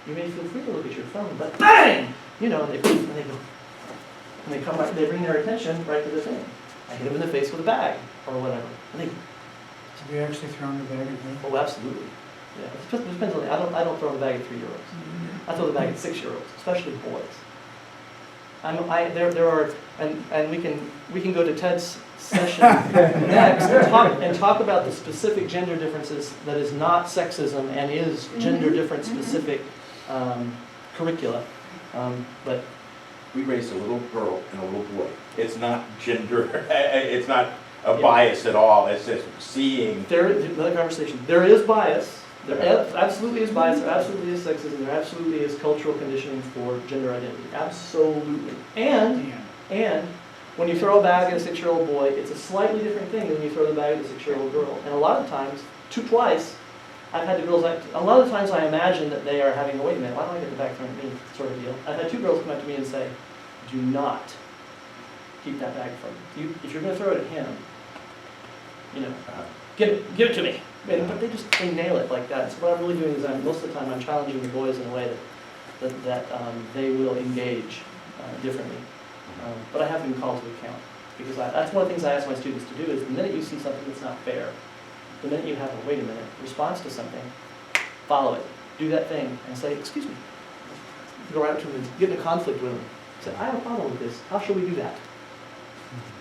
You may feel free to look at your phone, but bang! And they go, and they come right, they bring their attention right to the thing. I hit them in the face with a bag, or whatever. And they, Have you actually thrown the bag at them? oh, absolutely. Yeah, it depends on the, I don't throw the bag at 3-year-olds. I throw the bag at 6-year-olds, especially boys. There are, and we can go to Ted's session next and talk about the specific gender differences that is not sexism and is gender different specific curricula. But We raised a little girl and a little boy. It's not gender, it's not a bias at all, it's just seeing. another conversation. There is bias. There absolutely is bias. There absolutely is sexism. There absolutely is cultural conditioning for gender identity. Absolutely. And when you throw a bag at a 6-year-old boy, it's a slightly different thing than when you throw the bag at a 6-year-old girl. And a lot of times, twice, I've had the girls, a lot of times I imagine that they are having, wait a minute, why don't I get the bag thrown at me, sort of deal. I've had 2 girls come up to me and say, do not keep that bag from you. If you're going to throw it at him, give it to me. But they nail it like that. So what I'm really doing is most of the time I'm challenging the boys in a way that they will engage differently. But I have them called to account because that's one of the things I ask my students to do is the minute you see something that's not fair, the minute you have a wait a minute response to something, follow it, do that thing, and say, excuse me. Go right up to them and get in a conflict with them. Say, I have a problem with this. How shall we do that?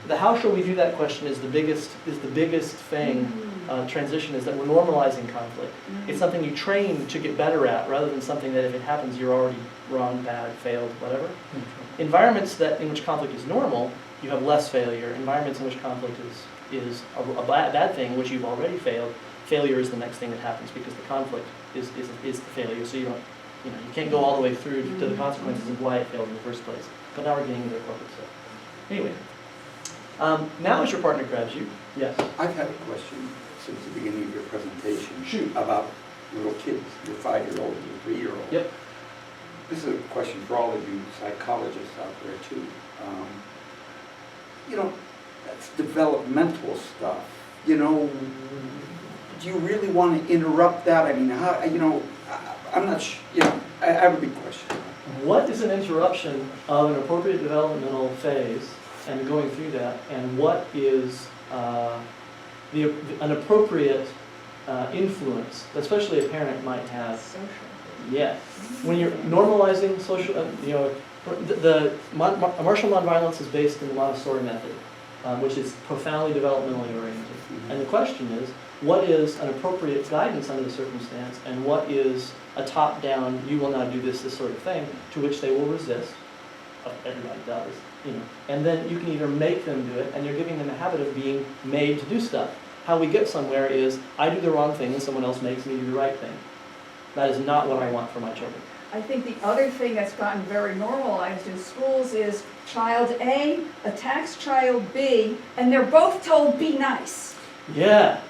The how shall we do that question is the biggest thing. Transition is that we're normalizing conflict. It's something you train to get better at rather than something that if it happens you're already wrong, bad, failed, whatever. Environments in which conflict is normal, you have less failure. Environments in which conflict is a bad thing in which you've already failed, failure is the next thing that happens because the conflict is the failure. So you can't go all the way through to the consequences of why it failed in the first place. But now we're getting into the corporate stuff. Anyway, now as your partner grabs you, yes. I've had a question since the beginning of your presentation. Shoot. About little kids, your 5-year-old and your 3-year-old. Yep. This is a question for all of you psychologists out there too. That's developmental stuff. Do you really want to interrupt that? I mean, I'm not I have a big question. What is an interruption of an appropriate developmental phase and going through that, and what is an appropriate influence, especially a parent might have? Social. Yeah. When you're normalizing social, the Martial Nonviolence is based in the Montessori method, which is profoundly developmentally oriented. And the question is, what is an appropriate guidance under the circumstance, and what is a top-down, you will not do this sort of thing, to which they will resist. Everybody does, And then you can either make them do it, and you're giving them a habit of being made to do stuff. How we get somewhere is, I do the wrong thing and someone else makes me do the right thing. That is not what I want for my children. I think the other thing that's gotten very normalized in schools is child A attacks child B, and they're both told, be nice. Yeah.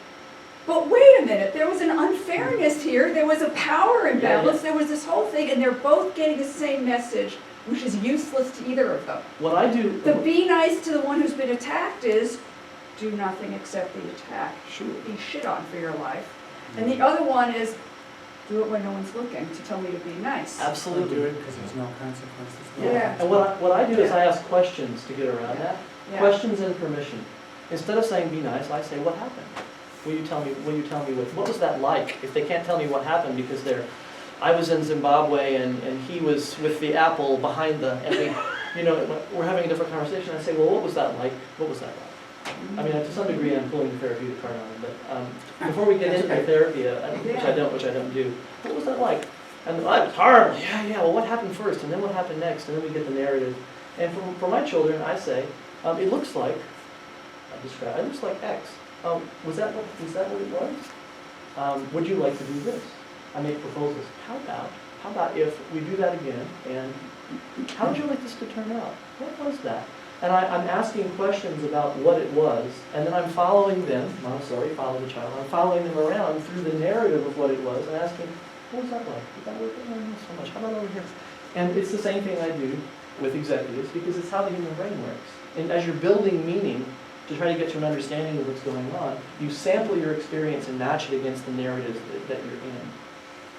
But wait a minute, there was an unfairness here, there was a power imbalance, there was this whole thing, and they're both getting the same message, which is useless to either of them. What I do... The be nice to the one who's been attacked is, do nothing except the attack. Sure. Be shit on for your life. And the other one is, do it when no one's looking, to tell me to be nice. Do Absolutely. it because there's no consequences. Yeah. And what I do is I ask questions to get around that. Yeah. Questions and permission. Instead of saying be nice, I say what happened? Will you tell me what was that like? If they can't tell me what happened because I was in Zimbabwe and he was with the apple behind and we're having a different conversation. I say, well, what was that like? What was that like? I mean, to some degree, I'm pulling the therapeutic card on them, but before we get into therapy, which I don't do, what was that like? And it was horrible. Yeah. Well, what happened first, and then what happened next, and then we get the narrative. And for my children, I say, it looks like it looks like X. Was that what it was? Would you like to do this? I make proposals. How about if we do that again? And how would you like this to turn out? What was that? And I'm asking questions about what it was, and then I'm following them. Montessori, follow the child. I'm following them around through the narrative of what it was, and asking, what was that like? Did that work? Oh, not so much. How about over here? And it's the same thing I do with executives, because it's how the human brain works. And as you're building meaning to try to get to an understanding of what's going on, you sample your experience and match it against the narrative that you're in.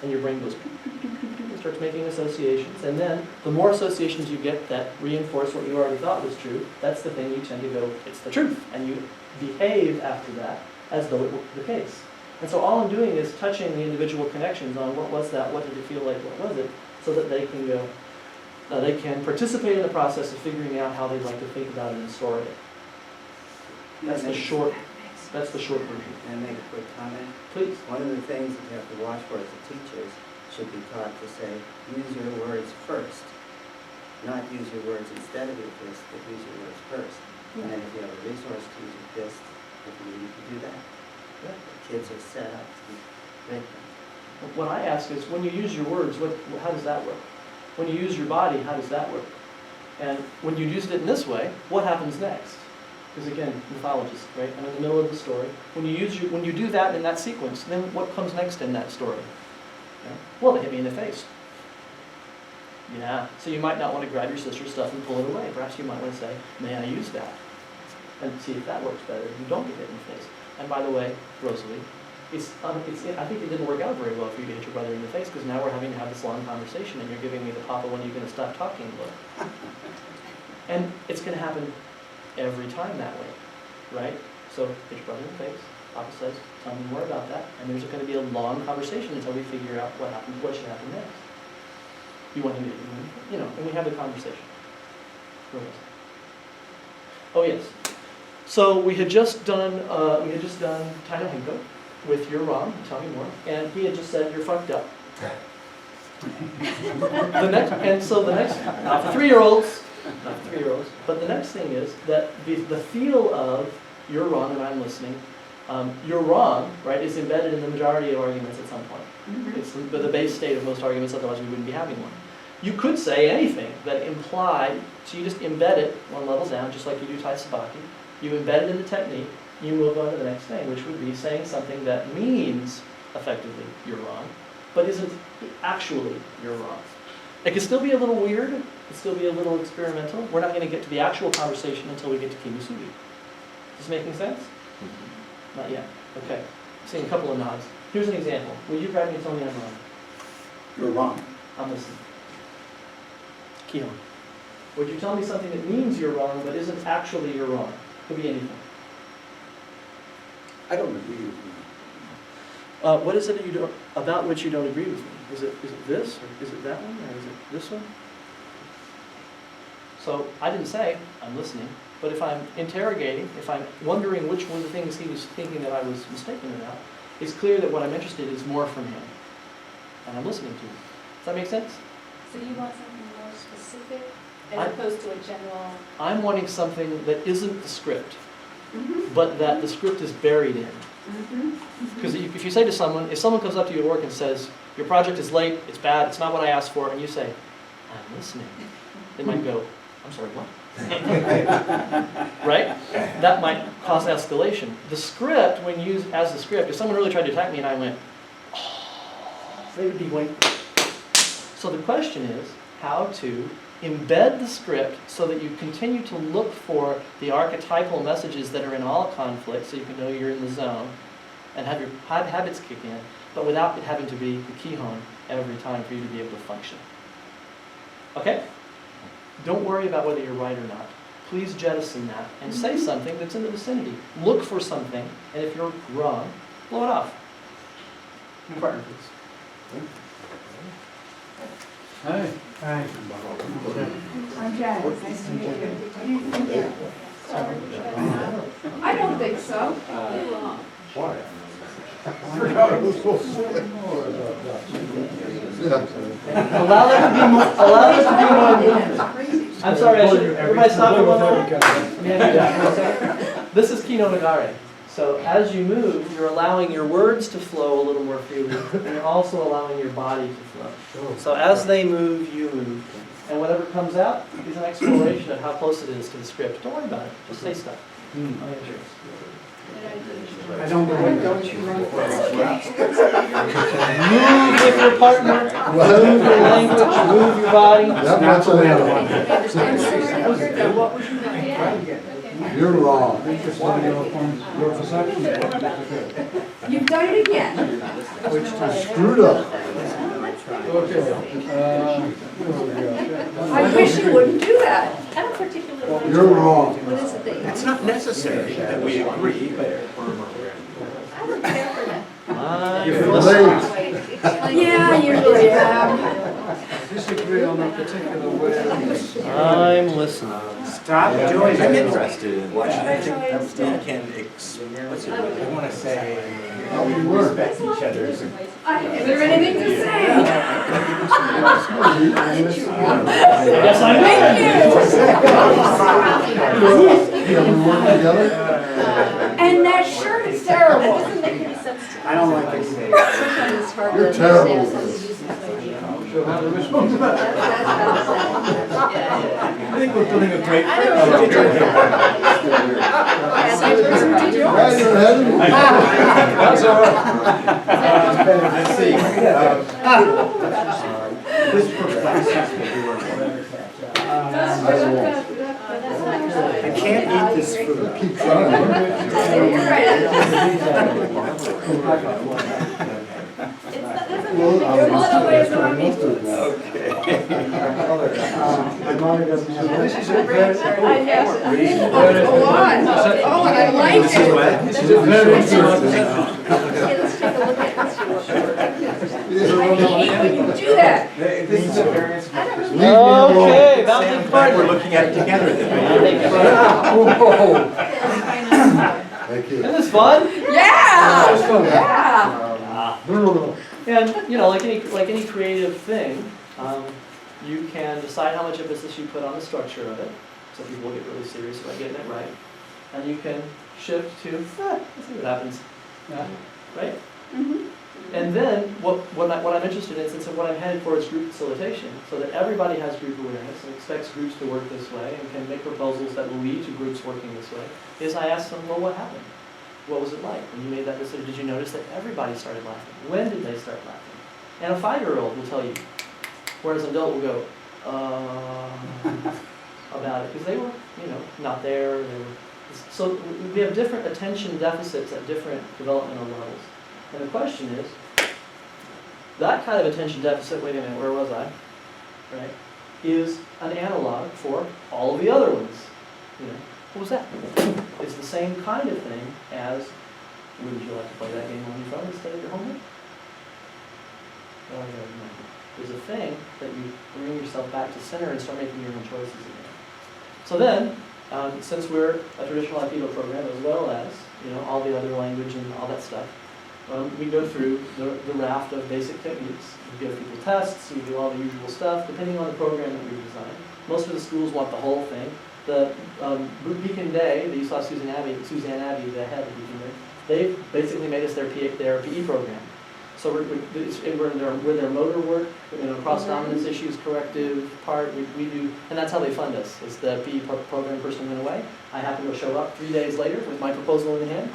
And your brain goes and starts making associations. And then the more associations you get that reinforce what you already thought was true, that's the thing you tend to go, it's the truth. And you behave after that as though it were the case. And so all I'm doing is touching the individual connections on what was that, what did it feel like, what was it, so that they can go, they can participate in the process of figuring out how they'd like to think about it and store it. That's the short version. Can I make a quick comment? Please. One of the things that you have to watch for as a teachers should be taught to say, use your words first. Not use your words instead of your fist, but use your words first. And then if you have a resource to use your fist, if you need to do that. Yeah. The kids are set up to make them. What I ask is, when you use your words, how does that work? When you use your body, how does that work? And when you used it in this way, what happens next? Because again, mythologist, right? I'm in the middle of the story. When you do that in that sequence, then what comes next in that story? Yeah. Well, they hit me in the face. Yeah. So you might not want to grab your sister's stuff and pull it away. Perhaps you might want to say, may I use that? And see if that works better. You don't get hit in the face. And by the way, Rosalie, I think it didn't work out very well for you to hit your brother in the face, because now we're having to have this long conversation and you're giving me the Papa, when are you going to stop talking look. And it's going to happen every time that way, right? So hit your brother in the face, Papa says, tell me more about that, and there's going to be a long conversation until we figure out what should happen next. You want him to hit you, and we have the conversation. Where was it? Oh yes. So we had just done Taino Henko with You're Wrong, tell me more, and he had just said, you're fucked up. Not for 3-year-olds, but the next thing is that the feel of you're wrong and I'm listening, you're wrong, right, is embedded in the majority of arguments at some point. Mm-hmm. It's the base state of most arguments, otherwise we wouldn't be having one. You could say anything that implied, so you just embed it one level down, just like you do Tai Sabaki. You embed it in the technique, you move on to the next thing, which would be saying something that means, effectively, you're wrong, but isn't actually you're wrong. It can still be a little weird, it can still be a little experimental. We're not going to get to the actual conversation until we get to Kimusubi. Is this making sense? Mm-hmm. Not yet. Okay. Seeing a couple of nods. Here's an example. Will you grab me and tell me I'm wrong? You're wrong. I'm listening. Kihon. Would you tell me something that means you're wrong, but isn't actually you're wrong? Could be anything. I don't agree with you. What is it about which you don't agree with me? Is it this, or is it that one, or is it this one? So I didn't say I'm listening, but if I'm interrogating, if I'm wondering which one of the things he was thinking that I was mistaken about, it's clear that what I'm interested in is more from him, and I'm listening to him. Does that make sense? So you want something more specific as opposed to a general? I'm wanting something that isn't the script, Mm-hmm. but that the script is buried in. Because if you say to someone, if someone comes up to you at work and says, your project is late, it's bad, it's not what I asked for, and you say, I'm listening, they might go, I'm sorry, what? Right? That might cause escalation. The script, when used as the script, if someone really tried to attack me and I went, oh, they would be going. So the question is how to embed the script so that you continue to look for the archetypal messages that are in all conflict, so you can know you're in the zone, and have your habits kick in, but without it having to be the kihon every time for you to be able to function. Okay? Don't worry about whether you're right or not. Please jettison that and say something that's in the vicinity. Look for something, and if you're wrong, blow it off. New partner, please. Hi. Hi. I'm Janice, nice to meet you. I don't think so. Why? Allow there to be more. Allow there to be more. I'm sorry. I should. Everybody stop for one moment. This is Kino Nagare. So as you move, you're allowing your words to flow a little more freely, and you're also allowing your body to flow. So as they move, you move, and whatever comes out is an exploration of how close it is to the script. Don't worry about it. Just say stuff. I don't believe Don't you run for it. Move with your partner. Move your language. Move your body. That much I know. I'm sorry to hear that. What was you going to add? You're wrong. your perception. You've done it again. Screwed up. I wish you wouldn't do that. I don't particularly. You're wrong. What is it that you? It's not necessary that we agree, but I don't care for that. You're late. Yeah, you really have. Disagree on a particular way. I'm listening. Stop doing I'm it. interested in What should I try we instead? can, I want to say, How you work? respect each other's. Is there anything to say? Yes, I Thank Yeah, we work together? you. And that shirt is terrible. Doesn't make any sense to me. I don't like it. Sometimes it's hard to You're understand terrible. some of these uses of idea. I think we're doing a great. I don't know. Right, you're ahead of me. That's all right. Let's see. This perplexes me. I won't. I can't eat this food. Keep trying. Well, You're one away from me. This is a very, I have to go on. Oh, and I like it. this is a very interesting. Okay, let's take a look at this. I hate when you do that. This is a variance. I don't really. Leave me alone. Okay, Mountain partner. We're looking at it together then. Whoa. Thank you. Isn't this fun? Yeah. Yeah. And you know, like any creative thing, you can decide how much emphasis you put on the structure of it. Some people get really serious about getting it right, and you can shift to let's see what happens, right? Mhm. And then what I'm interested in, since what I'm headed for is group facilitation, so that everybody has group awareness and expects groups to work this way and can make proposals that will lead to groups working this way, is I ask them, well, what happened? What was it like when you made that decision? Did you notice that everybody started laughing? When did they start laughing? And a 5-year-old will tell you, whereas an adult will go, about it, because they were, not there. So we have different attention deficits at different developmental levels. And the question is, that kind of attention deficit, wait a minute, where was I? Right? Is an analog for all of the other ones. What was that? It's the same kind of thing as, wouldn't you like to play that game on your phone instead of your homework? There's a thing that you bring yourself back to center and start making your own choices again. So then, since we're a traditional Aikido program as well as all the other language and all that stuff, we go through the raft of basic techniques. We give people tests, we do all the usual stuff, depending on the program that we've designed. Most of the schools want the whole thing. The Beacon Day, that you saw Suzanne Abbey, the head of Beacon Day, they've basically made us their PE program. So we're their motor work, cross-dominance issues, corrective part, we do, and that's how they fund us. As the PE program person went away, I happened to show up 3 days later with my proposal in hand,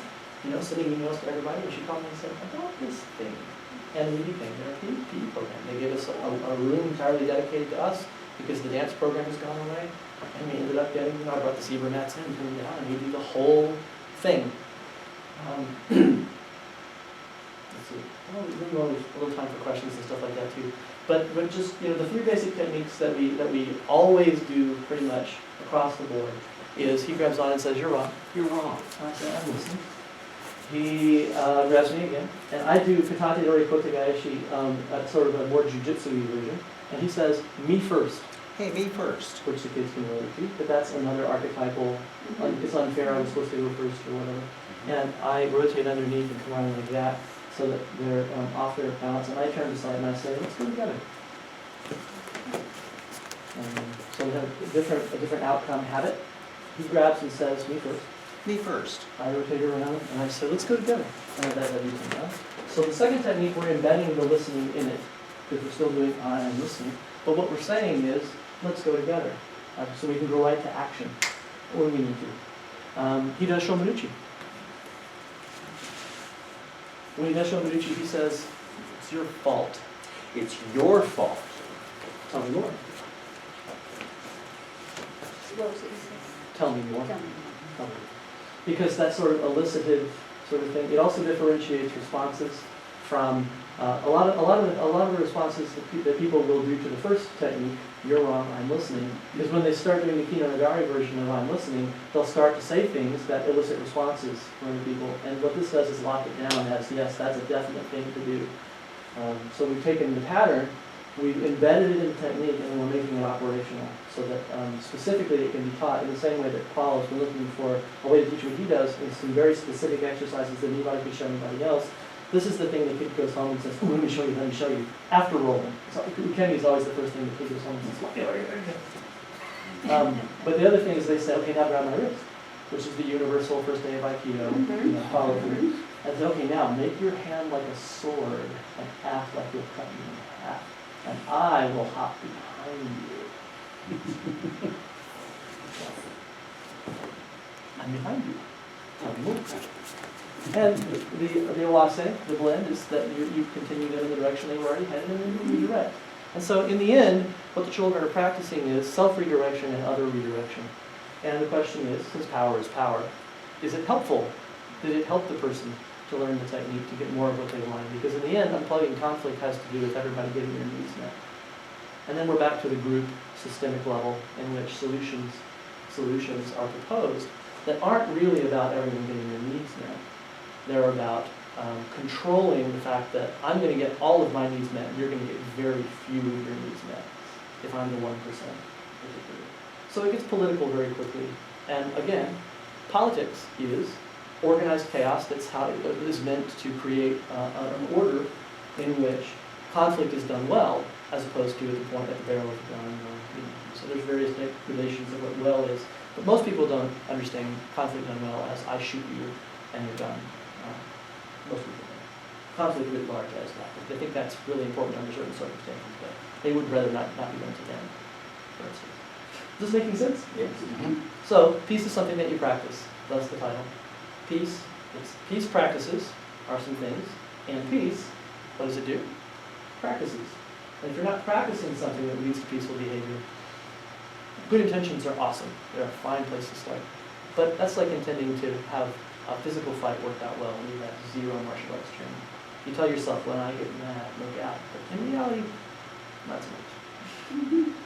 sending emails to everybody, and she called me and said, I got this thing. And we became their PE program. They gave us a room entirely dedicated to us because the dance program has gone away. And we ended up getting, I brought the zebra mats in, put them down, and we do the whole thing. let's see. Well, we leave always a little time for questions and stuff like that too. But just, you know, the 3 basic techniques that we always do pretty much across the board is he grabs on and says, "You're wrong." "You're wrong." And I say, "I'm listening." He grabs me again, and I do Katate Dori Kote Gaeshi, sort of a more jujitsu-y version, and he says, "Me first," Hey, me first. which the kids can relate to, but that's another archetypal, it's unfair, I'm supposed to go first or whatever. And I rotate underneath and come around like that, so that they're off their balance, and I turn aside and I say, "Let's go together." So we have a different outcome habit. He grabs and says, "Me first." Me first. I rotate around and I say, "Let's go together." And that using that. So the second technique, we're embedding the listening in it, because we're still doing I am listening. But what we're saying is, let's go together. So we can go right to action when we need to. He does Shomanuchi. When he does Shomanuchi, he says, "It's your fault." It's your fault. Tell me more. What was it you said? Tell me more. Tell me. Tell me. Because that sort of elicitive sort of thing. It also differentiates responses from a lot of the responses that people will do to the first technique. "You're wrong, I'm listening." Because when they start doing the Kino Nagari version of "I'm listening," they'll start to say things that elicit responses from other people. And what this does is lock it down as, yes, that's a definite thing to do. So we've taken the pattern, we've embedded it in the technique, and we're making it operational so that specifically it can be taught in the same way that Paul has been looking for a way to teach what he does in some very specific exercises that anybody can show anybody else. This is the thing the kid goes home and says, "Ooh, let me show you," after rolling. So Kenny is always the first thing the kid goes home and says, but the other thing is they say, "Okay, now grab my wrist," which is the universal first day of Aikido, follow through. And say, "Okay, now make your hand like a sword and act like you'll cut me in half. And I will hop behind you." I'm behind you. Now move. And the Iwase, the blend, is that you continue them in the direction they were already headed and then you redirect. And so in the end, what the children are practicing is self-redirection and other redirection. And the question is, since power is power, is it helpful? Did it help the person to learn the technique to get more of what they wanted? Because in the end, unplugging conflict has to do with everybody getting their needs met. And then we're back to the group systemic level in which solutions are proposed that aren't really about everyone getting their needs met. They're about controlling the fact that I'm going to get all of my needs met, and you're going to get very few of your needs met if I'm the 1%. Particularly. So it gets political very quickly. And again, politics is organized chaos. That's how it is meant to create an order in which conflict is done well, as opposed to at the barrel of the gun. So there's various gradations of what well is. But most people don't understand conflict done well as I shoot you and you're done. Most people don't. Conflict writ large as that. They think that's really important under certain circumstances, but they would rather not be done to them, for instance. Is this making sense? Yes. So, peace is something that you practice. That's the title. Peace practices are some things, and peace, what does it do? Practices. And if you're not practicing something that leads to peaceful behavior, good intentions are awesome. They're a fine place to start. But that's like intending to have a physical fight worked out well when you have zero martial arts training. You tell yourself, when I get mad, look out. But in reality, not so much.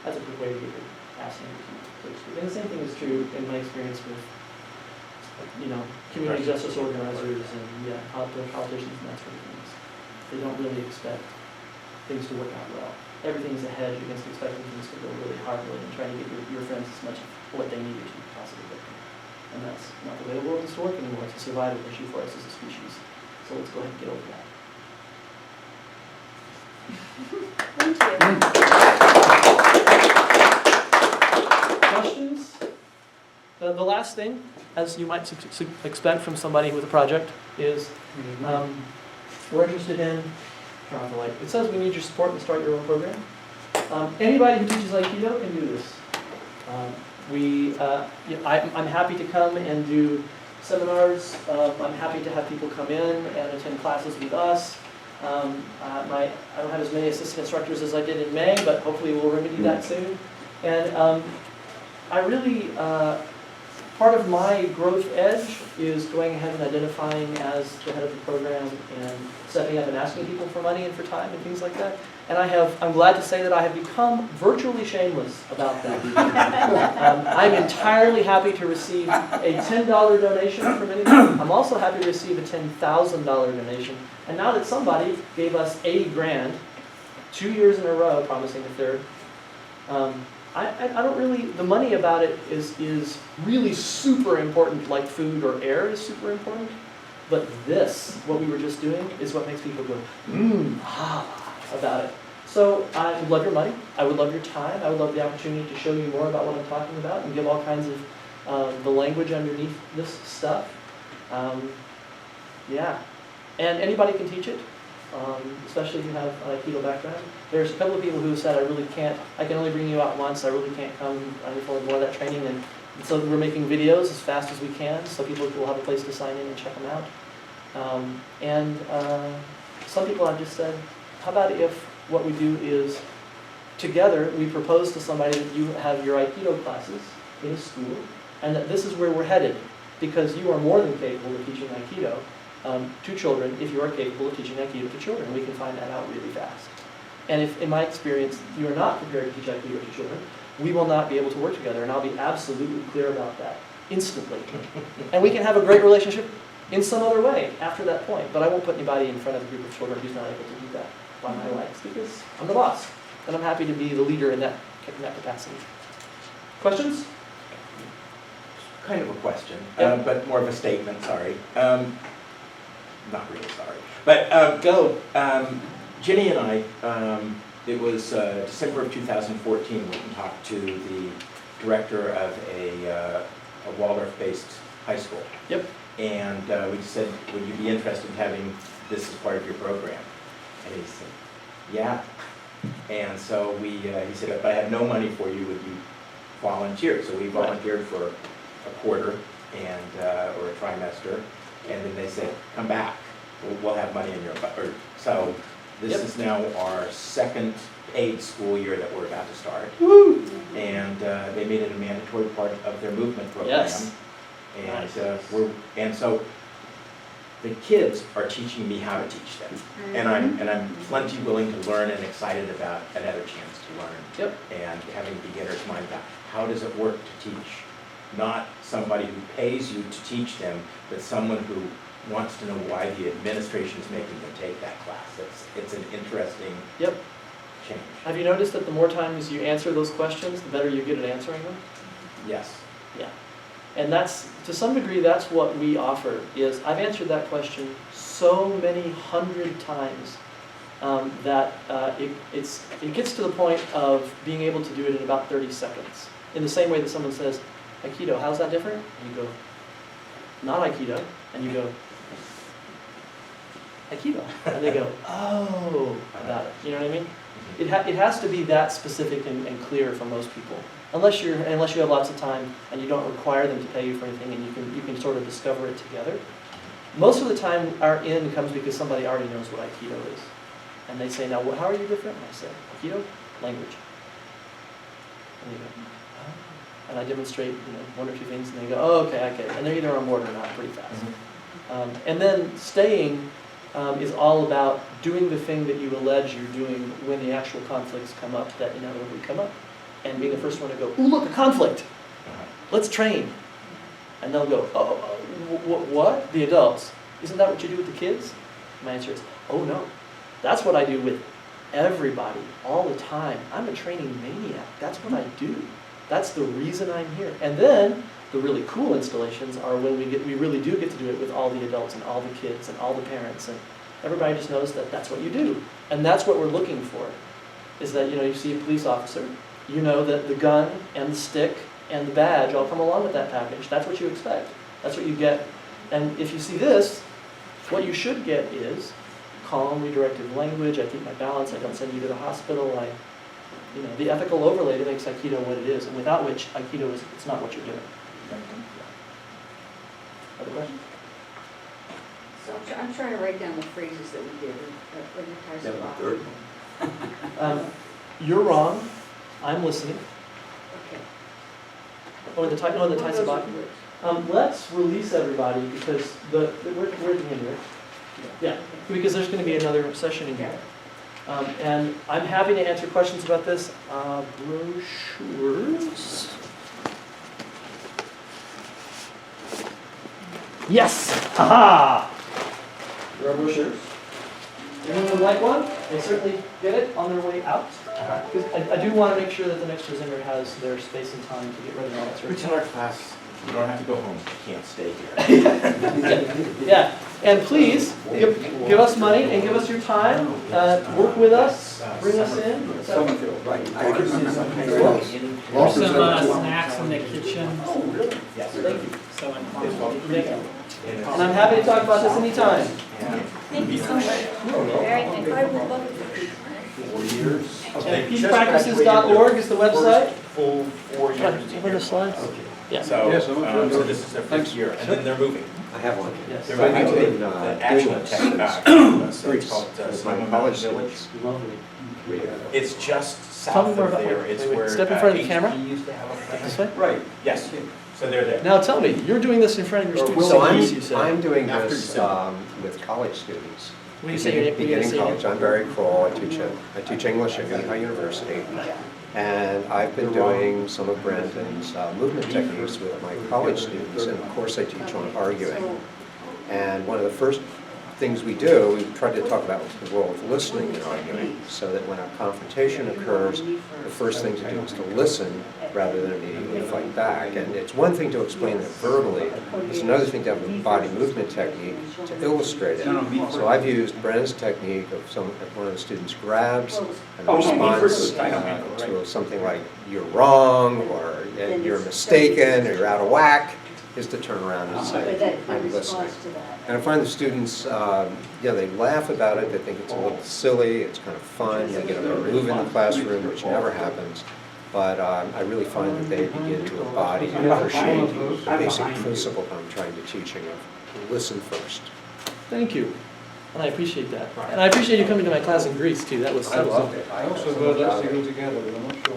That's a quick way to get your ass handed to you. And the same thing is true in my experience with, community justice organizers and politicians and that sort of things. They don't really expect things to work out well. Everything's a hedge against expecting things to go really hardly and trying to get your friends as much of what they need to possibly get them. And that's not the way the world is to work anymore. It's a survival issue for us as a species. So let's go ahead and get over that. Thank you. Questions? The last thing, as you might expect from somebody with a project, is we're interested in, turn on the light. It says we need your support and start your own program. Anybody who teaches Aikido can do this. I'm happy to come and do seminars. I'm happy to have people come in and attend classes with us. I don't have as many assistant instructors as I did in May, but hopefully we'll remedy that soon. And I really, part of my growth edge is going ahead and identifying as the head of the program and stepping up and asking people for money and for time and things like that. And I'm glad to say that I have become virtually shameless about that. I'm entirely happy to receive a $10 donation from anyone. I'm also happy to receive a $10,000 donation. And now that somebody gave us $80 grand, 2 years in a row, promising a third, I don't really, the money about it is really super important, like food or air is super important. But this, what we were just doing, is what makes people go, about it. So I would love your money, I would love your time, I would love the opportunity to show you more about what I'm talking about and give all kinds of the language underneath this stuff. Yeah, and anybody can teach it, especially if you have an Aikido background. There's a couple of people who have said, I can only bring you out once, I really can't come for more of that training. And so we're making videos as fast as we can so people will have a place to sign in and check them out. Some people have just said, how about if what we do is together we propose to somebody that you have your Aikido classes in a school and that this is where we're headed because you are more than capable of teaching Aikido to children if you are capable of teaching Aikido to children. We can find that out really fast. And if, in my experience, you are not prepared to teach Aikido to children, we will not be able to work together, and I'll be absolutely clear about that instantly. And we can have a great relationship in some other way after that point, but I won't put anybody in front of a group of children who's not able to do that by my rights, because I'm the boss, and I'm happy to be the leader in that capacity. Questions? Kind of a question, Yep. but more of a statement, sorry. Not really sorry. But Go. Ginny and I, it was December of 2014, went and talked to the director of a Waldorf-based high school. Yep. And we said, would you be interested in having this as part of your program? And he said, yeah. And so he said, if I have no money for you, would you volunteer? So we volunteered for a quarter or a trimester. And then they said, come back, we'll have money in your budget. So this is now our second paid school year that we're about to start. Woo! And they made it a mandatory part of their movement program. Yes. And and so the kids are teaching me how to teach them. And I'm plenty willing to learn and excited about another chance to learn. Yep. And having a beginner's mind about how does it work to teach? Not somebody who pays you to teach them, but someone who wants to know why the administration is making them take that class. It's an interesting change. Have you noticed that the more times you answer those questions, the better you get at answering them? Yes. Yeah. And that's, to some degree, that's what we offer, is I've answered that question so many hundred times that it gets to the point of being able to do it in about 30 seconds. In the same way that someone says, Aikido, how's that different? And you go, not Aikido. And you go, Aikido. And they go, oh, about it. You know what I mean? It has to be that specific and clear for most people. Unless you have lots of time and you don't require them to pay you for anything and you can sort of discover it together. Most of the time our in comes because somebody already knows what Aikido is. And they say, now how are you different? And I say, Aikido, language. And they go, oh. And I demonstrate one or two things and they go, oh, okay, I get it. And they're either on board or not pretty fast. And then staying is all about doing the thing that you allege you're doing when the actual conflicts come up that inevitably come up. And being the first one to go, ooh, look, a conflict. Let's train. And they'll go, oh, what? The adults. Isn't that what you do with the kids? My answer is, oh no. That's what I do with everybody, all the time. I'm a training maniac. That's what I do. That's the reason I'm here. And then the really cool installations are when we really do get to do it with all the adults and all the kids and all the parents. And everybody just knows that that's what you do. And that's what we're looking for, is that you see a police officer, you know that the gun and the stick and the badge all come along with that package. That's what you expect. That's what you get. And if you see this, what you should get is calm, redirective language. I keep my balance. I don't send you to the hospital. The ethical overlay that makes Aikido what it is, and without which Aikido it's not what you're doing. Other questions? So I'm trying to write down the phrases that we did when you guys talked. You're wrong. I'm listening. Okay. Oh, the Taisabaki. Let's release everybody because we're at the end here. Yeah, because there's going to be another session in here. And I'm happy to answer questions about this. Brochures. Yes! Haha! There are brochures. Anyone would like one? They certainly get it on their way out. Because I do want to make sure that the next presenter has their space and time to get ready and all that sort We of tell stuff. our class, you don't have to go home, you can't stay here. Yeah, and please, give us money and give us your time, work with us, bring us in. Summerfield, right. I There's remember. Lots Some of snacks in the kitchen. Oh, really? Yes. Thank you. So in It's called Thank you. And And I'm happy to talk about this anytime. Thank you so much. Very thankful. I would love it. 4 years. And peacepractices.org is the website. Full 4 years. Do you have the slides? Yeah. So, Yes, I'm okay. so this is their fifth year, and then they're moving. I have one. Yes. They're moving to been, the doing actual this tech, so it's called with my Sonoma college Village. students. Lovely. It's just Tell me south more of about there, it. it's Wait, wait, where. step in front of the HP camera. used to have a This plant. way? Right. Yes, so they're there. Now tell me, you're doing this in front of your students. So What you said. I'm doing After this December. with college students. What do you say? Beginning college. I'm Barry Kroll. I teach English at Lehigh University. And I've been doing some of Brandon's movement techniques with my college students. And of course I teach on arguing. And one of the first things we do, we try to talk about the role of listening in arguing, so that when a confrontation occurs, the first thing to do is to listen rather than immediately fight back. And it's one thing to explain it verbally, it's another thing to have a body movement technique to illustrate it. So I've used Brandon's technique of one of the students grabs and response to something like "you're wrong" or "you're mistaken" or "you're out of whack," is to turn around and say, "I'm listening." And I find the students, they laugh about it, they think it's a little silly, it's kind of fun, they get a move in the classroom, which never happens. But I really find that they begin to embody and appreciate the basic principle I'm trying to teaching of listen first. Thank you. And I appreciate that. And I appreciate you coming to my class in Greece too. That was I loved it. I also heard us to go together, but I'm not sure.